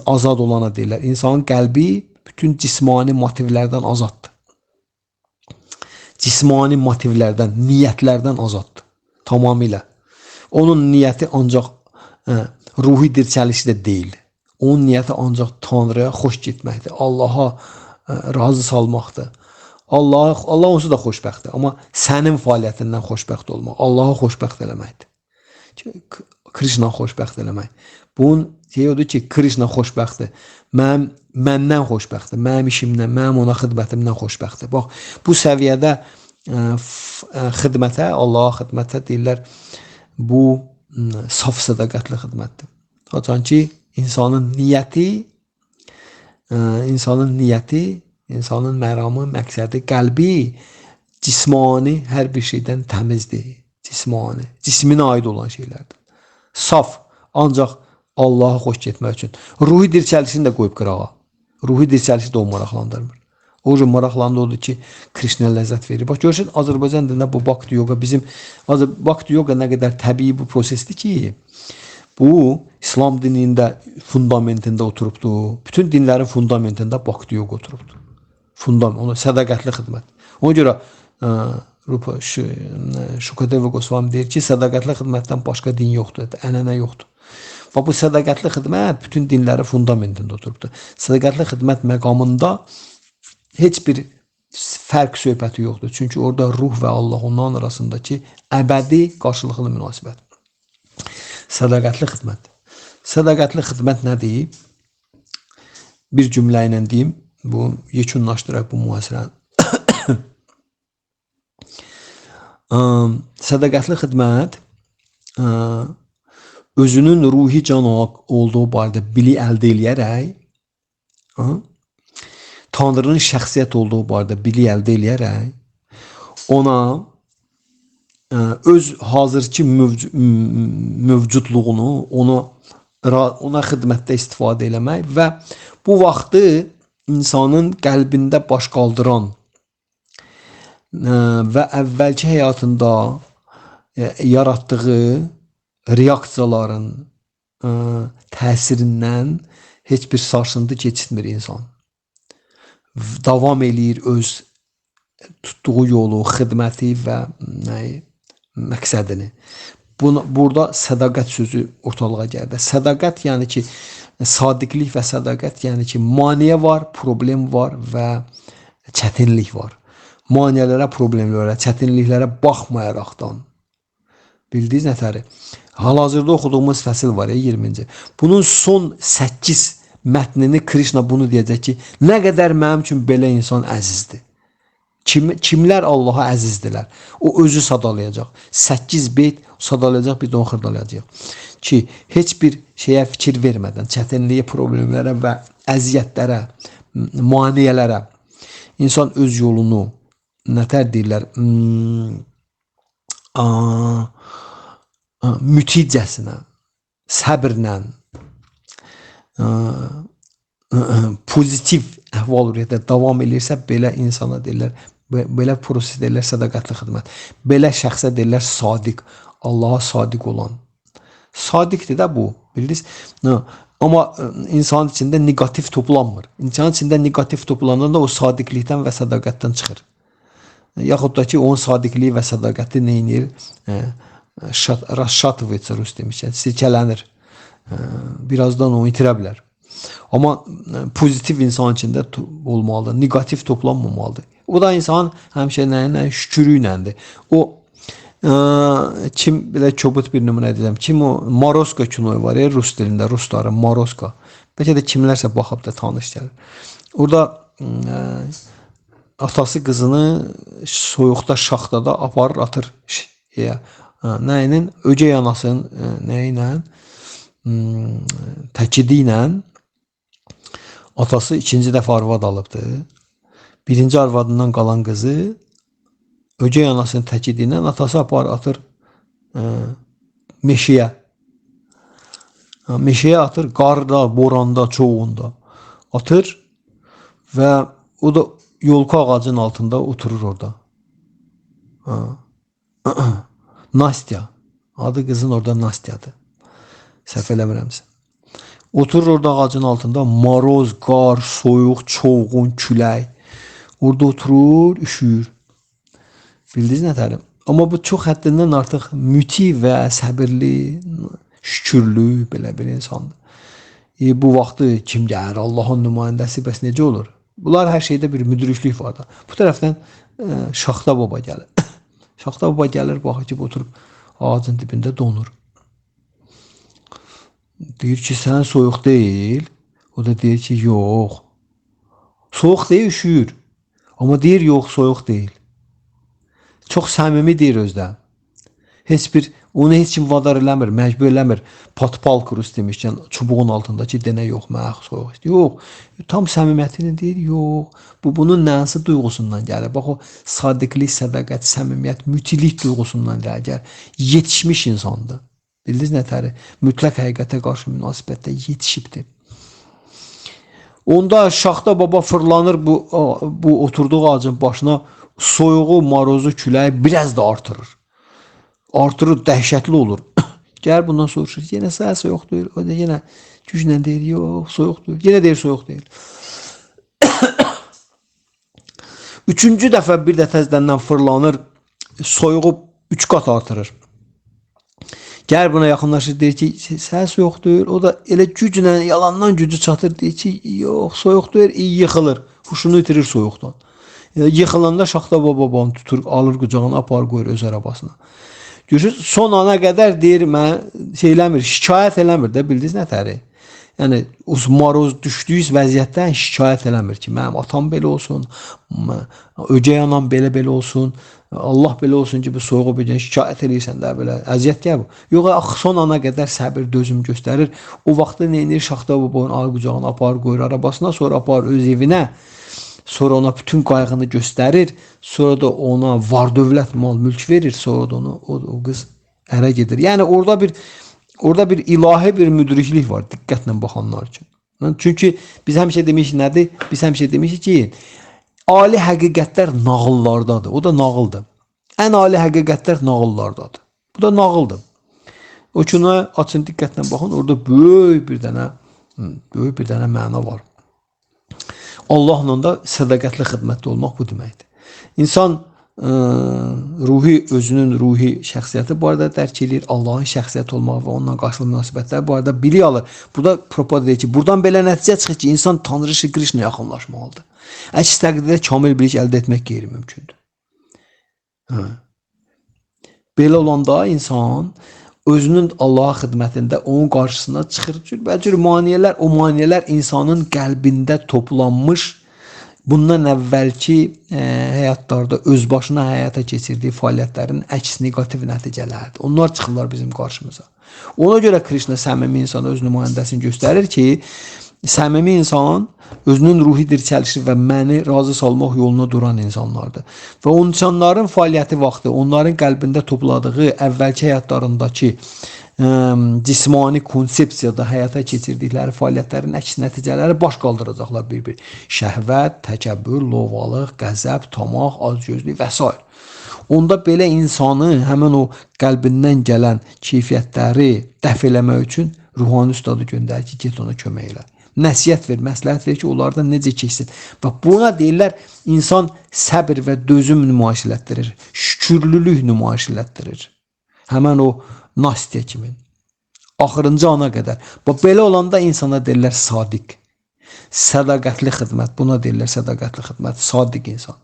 azad olana deyirlər. İnsanın qəlbi bütün cismani motivlərdən azaddır. Cismani motivlərdən, niyyətlərdən azaddır. Tamamilə. Onun niyyəti ancaq ruhi dirçəlişi də deyil. Onun niyyəti ancaq Tanrıya xoş getməkdir. Allaha razı salmaqdır. Allah onsuz da xoşbəxtdir. Amma sənin fəaliyyətindən xoşbəxt olmaq. Allahı xoşbəxt eləməkdir. Krishna xoşbəxt eləmək. Bunun odur ki, Krishna xoşbəxtdir. Məndən xoşbəxtdir. Mənim işimdən, mənim ona xidmətimdən xoşbəxtdir. Bax, bu səviyyədə xidmətə, Allaha xidmətə deyirlər, bu saf sədaqətli xidmətdir. Haçan ki, insanın niyyəti, insanın məramı, məqsədi, qəlbi cismani hər bir şeydən təmizdir. Cisminə aid olan şeylərdir. Saf, ancaq Allaha xoş getmək üçün. Ruhi dirçəlişini də qoyub qırağa. Ruhi dirçəlişi də o maraqlandırmır. O cür maraqlandı odur ki, Krishna ləzzət verir. Bax, görürsən, Azərbaycan dilində bu Bhakti yoga Bhakti yoga nə qədər təbii bu prosesdir ki, bu İslam dinində fundamentində oturubdur. Bütün dinlərin fundamentində Bhakti yoga oturubdur. Onu sədaqətli xidmət. Ona görə Shukadeva Goswami deyir ki, sədaqətli xidmətdən başqa din yoxdur, ənənə yoxdur. Və bu sədaqətli xidmət bütün dinlərin fundamentində oturubdur. Sədaqətli xidmət məqamında heç bir fərq söhbəti yoxdur. Çünki orada ruh və Allah onların arasındakı əbədi qarşılıqlı münasibət. Sədaqətli xidmət. Sədaqətli xidmət nədir? Bir cümlə ilə deyim, bu yekunlaşdıraq bu mühasirəni. Sədaqətli xidmət özünün ruhi cənab olduğu barədə bilik əldə eləyərək, Tanrının şəxsiyyət olduğu barədə bilik əldə eləyərək, ona öz hazırki mövcudluğunu, ona xidmətdə istifadə eləmək və bu vaxtı insanın qəlbində baş qaldıran və əvvəlki həyatında yaratdığı reaksiyaların təsirindən heç bir sarsıntı keçirmir insan. Davam eləyir öz tutduğu yolu, xidməti və məqsədini. Burada sədaqət sözü ortalığa gəldi. Sədaqət yəni ki, sadiqlik və sədaqət yəni ki, maniyə var, problem var və çətinlik var. Maniyələrə, problemlərə, çətinliklərə baxmayaraqdan. Bildiniz nətəri? Hal-hazırda oxuduğumuz fəsil var ya, 20-ci. Bunun son 8 mətnini Krishna bunu deyəcək ki, nə qədər mənim üçün belə insan əzizdir. Kimlər Allaha əzizdirlər? O özü sadalayacaq. 8 beyt sadalayacaq, biz də onu xırdalayacaq. Ki, heç bir şeyə fikir vermədən, çətinliyə, problemlərə və əziyyətlərə, maniyələrə insan öz yolunu nətər deyirlər, müticəsinə, səbirlə, pozitiv əhval-ruhiyyətlə davam edirsə, belə insana deyirlər, belə proses deyirlər sədaqətli xidmət. Belə şəxsə deyirlər sadiq, Allaha sadiq olan. Sadiqdir də bu, bildiniz? Amma insanın içində negativ toplanmır. İnsanın içində negativ toplananda o sadiqlikdən və sədaqətdən çıxır. Yaxud da ki, onun sadiqliyi və sədaqəti neyinir? Raşşatıvıca rus demişlər, silkələnir. Birazdan onu itirə bilər. Amma pozitiv insan içində olmalıdır, negativ toplanmamalıdır. O da insan həmişə nə şükürü iləndir. O kim belə kobud bir nümunə edəcəm. Kim o Maroska kinoyu var ya rus dilində, rusların Maroska. Bəlkə də kimlərsə baxıb da tanış gəlir. Orada atası qızını soyuqda, şaxtada aparır, atır. Nə ilə? Ögey anasının nə ilə? Təkidi ilə atası ikinci dəfə arvad alıbdır. Birinci arvadından qalan qızı öcey anasının təkidindən atası apar atır meşəyə. Meşəyə atır, qarda, boranda, çoğunda atır və o da yolka ağacının altında oturur orada. Nastya. Adı qızın orada Nastya'dır. Səhv eləmirəmsə. Oturur orada ağacın altında, maroz, qar, soyuq, çoğun, külək. Orada oturur, üşüyür. Bildiniz nətərim? Amma bu çox həddindən artıq müti və səbirli, şükürlü belə bir insandır. Bu vaxtı kim gəlir? Allahın nümayəndəsi bəs necə olur? Bunlar hər şeydə bir müdriklik var da. Bu tərəfdən Şaxta baba gəlir. Şaxta baba gəlir, baxır ki, oturub ağacın dibində donur. Deyir ki, sən soyuq deyil. O da deyir ki, yox. Soyuq deyil, üşüyür. Amma deyir, yox, soyuq deyil. Çox səmimi deyir özdə. Onu heç kim vadar eləmir, məcbur eləmir. Patpalkrus demişkən, çubuğun altındakı denə yox, mənə soyuq. Yox, tam səmimiyyətini deyir, yox. Bunun nənsi duyğusundan gəlir. Bax, o sadiqlik, sədaqət, səmimiyyət, mütilik duyğusundan gəlir. Yetişmiş insandır. Bildiniz nətəri? Mütləq həqiqətə qarşı münasibətdə yetişibdir. Onda Şaxta baba fırlanır bu oturduğu ağacın başına, soyuğu, marozu, küləyi biraz da artırır. Artırır, dəhşətli olur. Gəlir bundan soruşur, yenə səhər soyuq deyil. O da yenə güclə deyir, yox, soyuq deyil. Yenə deyir, soyuq deyil. Üçüncü dəfə bir də təzədən fırlanır, soyuğu 3 qat artırır. Gəlir buna yaxınlaşır, deyir ki, səhər soyuq deyil. O da elə güclə, yalandan gücü çatır, deyir ki, yox, soyuq deyil, yıxılır. Huşunu itirir soyuqdan. Yıxılanda Şaxta baba onu tutur, alır qucağına, apar qoyur öz arabasına. Görürsünüz, son ana qədər deyir, mən şikayət eləmir də, bildiniz nətəri? Yəni, maroz düşdüyüz vəziyyətdən şikayət eləmir ki, mənim atam belə olsun, öcey anam belə olsun, Allah belə olsun ki, bu soyuğu bir şikayət eləyirsən də, belə əziyyət gəl bu. Yox, son ana qədər səbir, dözüm göstərir. O vaxtda neyinir? Şaxta babanın alır qucağına, apar qoyur arabasına, sonra apar öz evinə. Sonra ona bütün qayğını göstərir. Sonra da ona var dövlət, mal, mülk verir. Sonra da o qız ərə gedir. Yəni orada bir ilahi bir müdriklik var diqqətlə baxanlar üçün. Çünki biz həmişə demişik nədir? Biz həmişə demişik ki, ali həqiqətlər nağıllardadır. O da nağıldır. Ən ali həqiqətlər nağıllardadır. Bu da nağıldır. O ki, ona açın diqqətlə baxın. Orada böyük bir dənə məna var. Allahla da sədaqətli xidmətdə olmaq bu deməkdir. İnsan özünün ruhi şəxsiyyəti bu arada dərk edir, Allahın şəxsiyyəti olmaq və onunla qarşılıqlı münasibətlər bu arada bilik alır. Burada propaganda deyir ki, buradan belə nəticə çıxır ki, insan Tanrı Şri Krishna yaxınlaşmalıdır. Əks təqdirdə kamil bilik əldə etmək qeyri-mümkündür. Belə olanda insan özünün Allah'a xidmətində onun qarşısına çıxır. Cürbəcür maniyələr, o maniyələr insanın qəlbində toplanmış, bundan əvvəlki həyatlarda özbaşına həyata keçirdiyi fəaliyyətlərin əks negativ nəticələrdir. Onlar çıxırlar bizim qarşımıza. Ona görə Krishna səmimi insana öz nümayəndəsini göstərir ki, səmimi insan özünün ruhi dirçəlişi və məni razı salmaq yoluna duran insanlardır. Və o insanların fəaliyyəti vaxtı, onların qəlbində topladığı əvvəlki həyatlarındakı cismani konsepsiyada həyata keçirdikləri fəaliyyətlərin əks nəticələri baş qaldıracaqlar bir-bir. Şəhvət, təkəbbür, lovalıq, qəzəb, tamaq, azgözlük və s. Onda belə insanı həmin o qəlbindən gələn keyfiyyətləri dəf eləmək üçün ruhani ustadı göndərir ki, get ona kömək elə. Nəsiyyət ver, məsləhət ver ki, onlardan necə keçsin. Və buna deyirlər, insan səbir və dözüm nümayiş elətdirir, şükürlülük nümayiş elətdirir. Həmən o Nastya kimi. Axırıncı ana qədər. Belə olanda insana deyirlər sadiq. Sədaqətli xidmət, buna deyirlər sədaqətli xidmət, sadiq insan.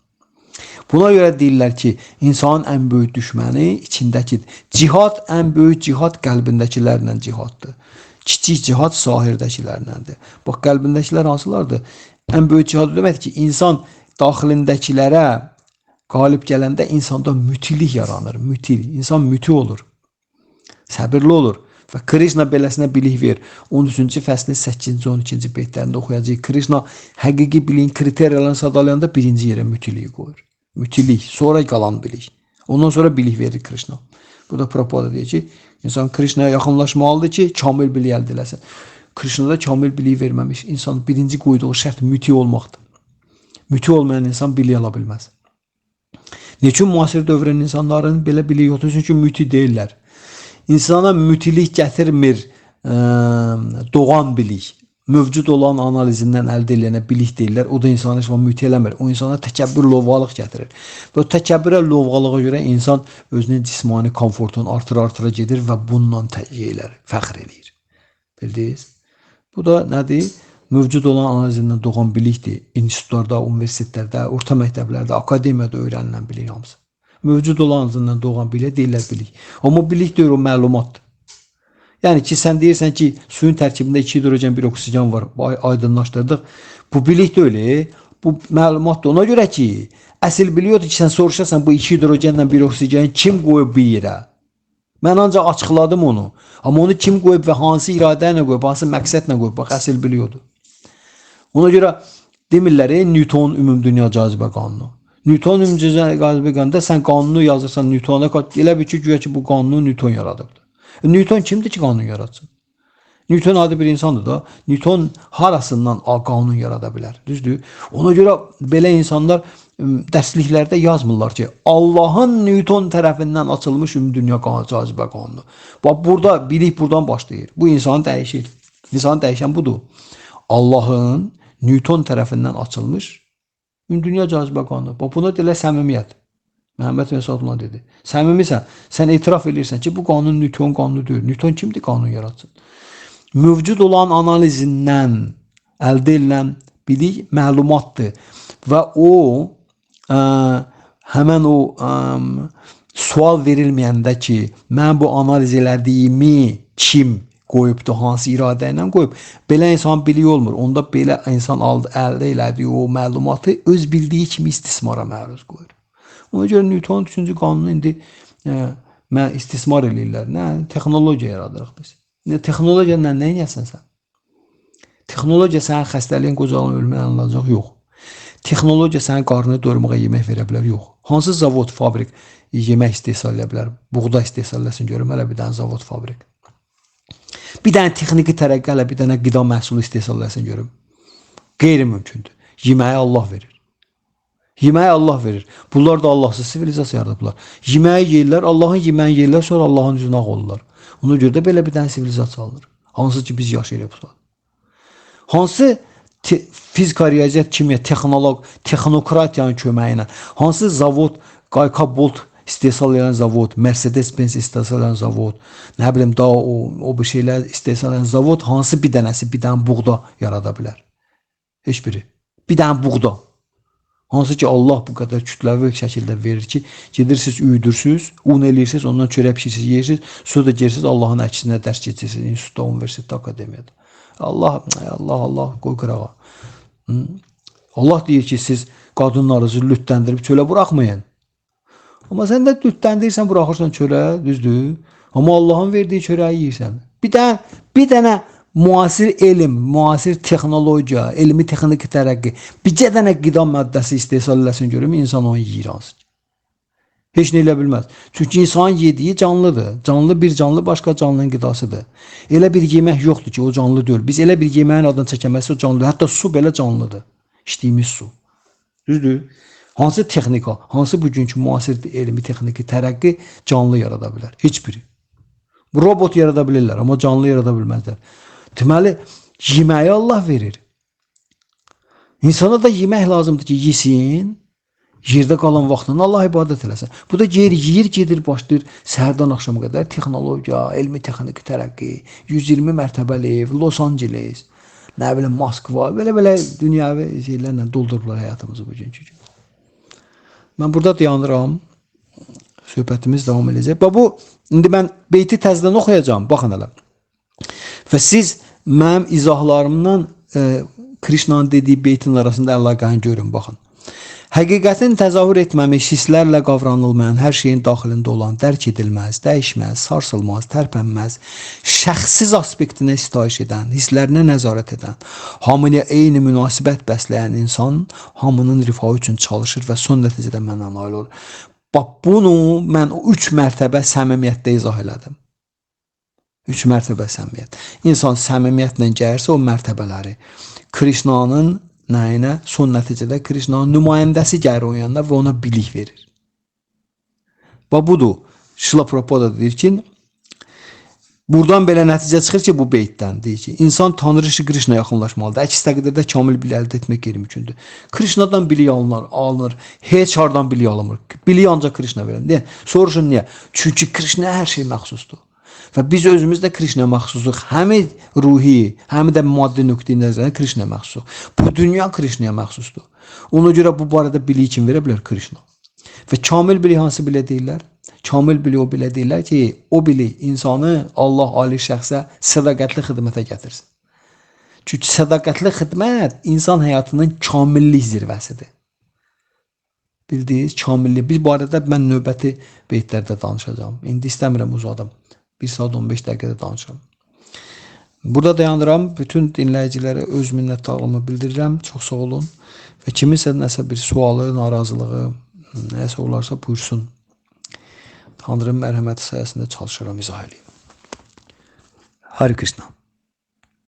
Buna görə deyirlər ki, insanın ən böyük düşməni içindəkidir. Cihad, ən böyük cihad qəlbindəkilərlə cihaddır. Kiçik cihad sahirdəkilərləndir. Bax, qəlbindəkilər hansılardır? Ən böyük cihad deməkdir ki, insan daxilindəkilərə qalib gələndə insanda mütilik yaranır. İnsan müti olur. Səbirli olur. Və Krishna beləsinə bilik ver. 13-cü fəslin 8-ci 12-ci beytlərində oxuyacağıq. Krishna həqiqi biliyin kriteriyalarını sadalayanda birinci yerə mütiliyi qoyur. Mütilik, sonra qalan bilik. Ondan sonra bilik verir Krishna. Burada Prabhupada deyir ki, insan Krishnaya yaxınlaşmalıdır ki, kamil biliyi əldə eləsin. Krishnada kamil biliyi verməmiş insan birinci qoyduğu şərt müti olmaqdır. Müti olmayan insan biliyi ala bilməz. Neçün müasir dövrün insanların belə biliyi yoxdur? Çünki müti deyirlər. İnsana mütilik gətirmir doğan bilik. Mövcud olan analizindən əldə edilənə bilik deyirlər. O da insanı heç vaxt müti eləmir. O insana təkəbbür, lovğalıq gətirir. Və təkəbbürə, lovğalığa görə insan özünün cismani komfortunu artıra gedir və bununla təyirlər, fəxr edir. Bildiniz? Bu da nədir? Mövcud olan analizindən doğan bilikdir. İnstitutlarda, universitetlərdə, orta məktəblərdə, akademiyada öyrənilən bilik hamısı. Mövcud olan analizindən doğan bilik deyirlər bilik. Amma bilik deyir o məlumatdır. Yəni ki, sən deyirsən ki, suyun tərkibində 2 hidrogen, 1 oksigen var, aydınlaşdırdıq. Bu bilik deyil, bu məlumatdır. Ona görə ki, əsl biliyordur ki, sən soruşasan bu 2 hidrogenlə 1 oksigen kim qoyub bir yerə? Mən ancaq açıqladım onu. Amma onu kim qoyub və hansı iradə ilə qoyub, hansı məqsədlə qoyub, bax, əsl biliyordur. Ona görə demirlər, Newton ümumdünya cazibə qanunu. Newton ümumdünya cazibə qanununda sən qanunu yazırsan Newtona, elə bir ki, güya ki, bu qanunu Newton yaradıbdır. Newton kimdir ki qanun yaratsın? Newton adi bir insandır da. Newton harasından qanun yarada bilər. Düzdür? Ona görə belə insanlar dərsliklərdə yazmırlar ki, Allahın Newton tərəfindən açılmış ümumdünya cazibə qanunu. Bax, burada bilik buradan başlayır. Bu insanı dəyişir. İnsanı dəyişən budur. Allahın Newton tərəfindən açılmış ümumdünya cazibə qanunu. Bax, buna deyilə səmimiyyət. Məhəmməd Məsudullah dedi. Səmimisən, sən etiraf edirsən ki, bu qanun Newton qanunu deyil. Newton kimdir qanun yaratsın? Mövcud olan analizindən əldə edilən bilik məlumatdır. Və o, həmən o sual verilməyəndə ki, mən bu analiz elədiyimi kim qoyubdur, hansı iradə ilə qoyub, belə insan biliyi olmur. Onda belə insan əldə elədiyi o məlumatı öz bildiyi kimi istismara məruz qoyur. Ona görə Newtonun 3-cü qanunu indi istismar edirlər. Nə? Texnologiya yaradırıq biz. Texnologiyanla nə edəsən sən? Texnologiya sənin xəstəliyin, qocalığın, ölməyə alınacaq? Yox. Texnologiya sənin qarnını doyurmağa yemək verə bilər? Yox. Hansı zavod, fabrik yemək istehsal edə bilər? Buğda istehsal eləsin görüm, hələ bir dənə zavod, fabrik. Bir dənə texniki tərəqqi, hələ bir dənə qida məhsulu istehsal eləsin görüm. Qeyri-mümkündür. Yeməyi Allah verir. Yeməyi Allah verir. Bunlar da Allahsız sivilizasiya yaradıblar. Yeməyi yeyirlər, Allahın yeməyi yeyirlər, sonra Allahın üzünə ağ olurlar. Ona görə də belə bir dənə sivilizasiya alınır. Hansı ki biz yaşayırıq bu. Hansı fizika, riyaziyyat, kimya, texnokratiyanın köməyi ilə, hansı zavod, Qayka Bolt istehsal edən zavod, Mercedes-Benz istehsal edən zavod, nə bilim daha o bir şeylər istehsal edən zavod, hansı bir dənəsi bir dənə buğda yarada bilər? Heç biri. Bir dənə buğda. Hansı ki Allah bu qədər kütləvi şəkildə verir ki, gedirsiniz, üyüdürsünüz, un eləyirsiniz, ondan çörək pişirsiniz, yeyirsiniz, su da gerirsiniz, Allahın əksinə dərs keçirsiniz, institutda, universitetdə, akademiyada. Allah, qoy qırağa. Allah deyir ki, siz qadınlarınızı lütləndirib çölə buraxmayın. Amma sən də lütləndirsən, buraxırsan çölə, düzdür. Amma Allahın verdiyi çörəyi yeyirsən. Bir dənə müasir elm, müasir texnologiya, elmi texniki tərəqqi, bircə dənə qida maddəsi istehsal eləsin görüm, insan onu yiyir hansı. Heç nə elə bilməz. Çünki insanın yediyi canlıdır. Canlı bir canlı başqa canlının qidasıdır. Elə bir yemək yoxdur ki, o canlı deyil. Biz elə bir yeməyin adını çəkəməsi o canlıdır. Hətta su belə canlıdır. İçdiyimiz su. Düzdür? Hansı texnika, hansı bugünkü müasir elmi texniki tərəqqi canlı yarada bilər? Heç biri. Robot yarada bilirlər, amma canlı yarada bilməzlər. Deməli, yeməyi Allah verir. İnsana da yemək lazımdır ki, yesin, yerdə qalan vaxtında Allah ibadət eləsin. Bu da yeyir, gedir, başlayır səhərdən axşama qədər texnologiya, elmi texniki tərəqqi, 120 mərtəbəli ev, Los Angeles, nə bilim Moskva, belə dünyavi şeylərlə doldururlar həyatımızı bugünkü gün. Mən burada dayanıram. Söhbətimiz davam edəcək. Bu, indi mən beyti təzdən oxuyacağam. Baxın hələ. Və siz mənim izahlarımdan Krishnanın dediyi beytin arasında əlaqəni görün, baxın. Həqiqətin təzahür etməmiş, hisslərlə qavranılmayan, hər şeyin daxilində olan, dərk edilməz, dəyişməz, sarsılmaz, tərpənməz, şəxsiz aspektinə sitayiş edən, hisslərinə nəzarət edən, hamıya eyni münasibət bəsləyən insan hamının rifahı üçün çalışır və son nəticədə mənə nail olur. Bax, bunu mən 3 mərtəbə səmimiyyətdə izah elədim. 3 mərtəbə səmimiyyət. İnsan səmimiyyətlə gəlirsə o mərtəbələri Krishnanın nəyinə? Son nəticədə Krishnanın nümayəndəsi gəlir o yanına və ona bilik verir. Və budur. Şrila Prabhupada deyir ki, buradan belə nəticə çıxır ki, bu beytdən deyir ki, insan Tanrı Şri Krishna yaxınlaşmalıdır. Əks təqdirdə kamil bilik əldə etmək qeyri-mümkündür. Krishnadan bilik alınır. Heç hardan bilik alınmır. Biliyi ancaq Krishna verir. Niyə? Soruşun niyə? Çünki Krishna hər şey məxsusdur. Və biz özümüz də Krishna məxsusluq, həm ruhi, həm də maddi nöqteyi nəzərdən Krishna məxsusluq. Bu dünya Krishnaya məxsusdur. Ona görə bu barədə biliyi kim verə bilər? Krishna. Və kamil bilik hansı bilə deyirlər? Kamil bilik o bilə deyirlər ki, o bilik insanı Allah ali şəxsə sədaqətli xidmətə gətirsin. Çünki sədaqətli xidmət insan həyatının kamillik zirvəsidir. Bildiniz, kamillik. Biz barədə mən növbəti beytlərdə danışacağım. İndi istəmirəm uzadım. 1 saat 15 dəqiqədə danışıram. Burada dayanıram. Bütün dinləyicilərə öz minnətdarlığımı bildirirəm. Çox sağ olun. Və kiminsə nəsə bir sualı, narazılığı, nəsə olarsa buyursun. Tanrının mərhəməti sayəsində çalışıram izah edeyim. Hare Krishna.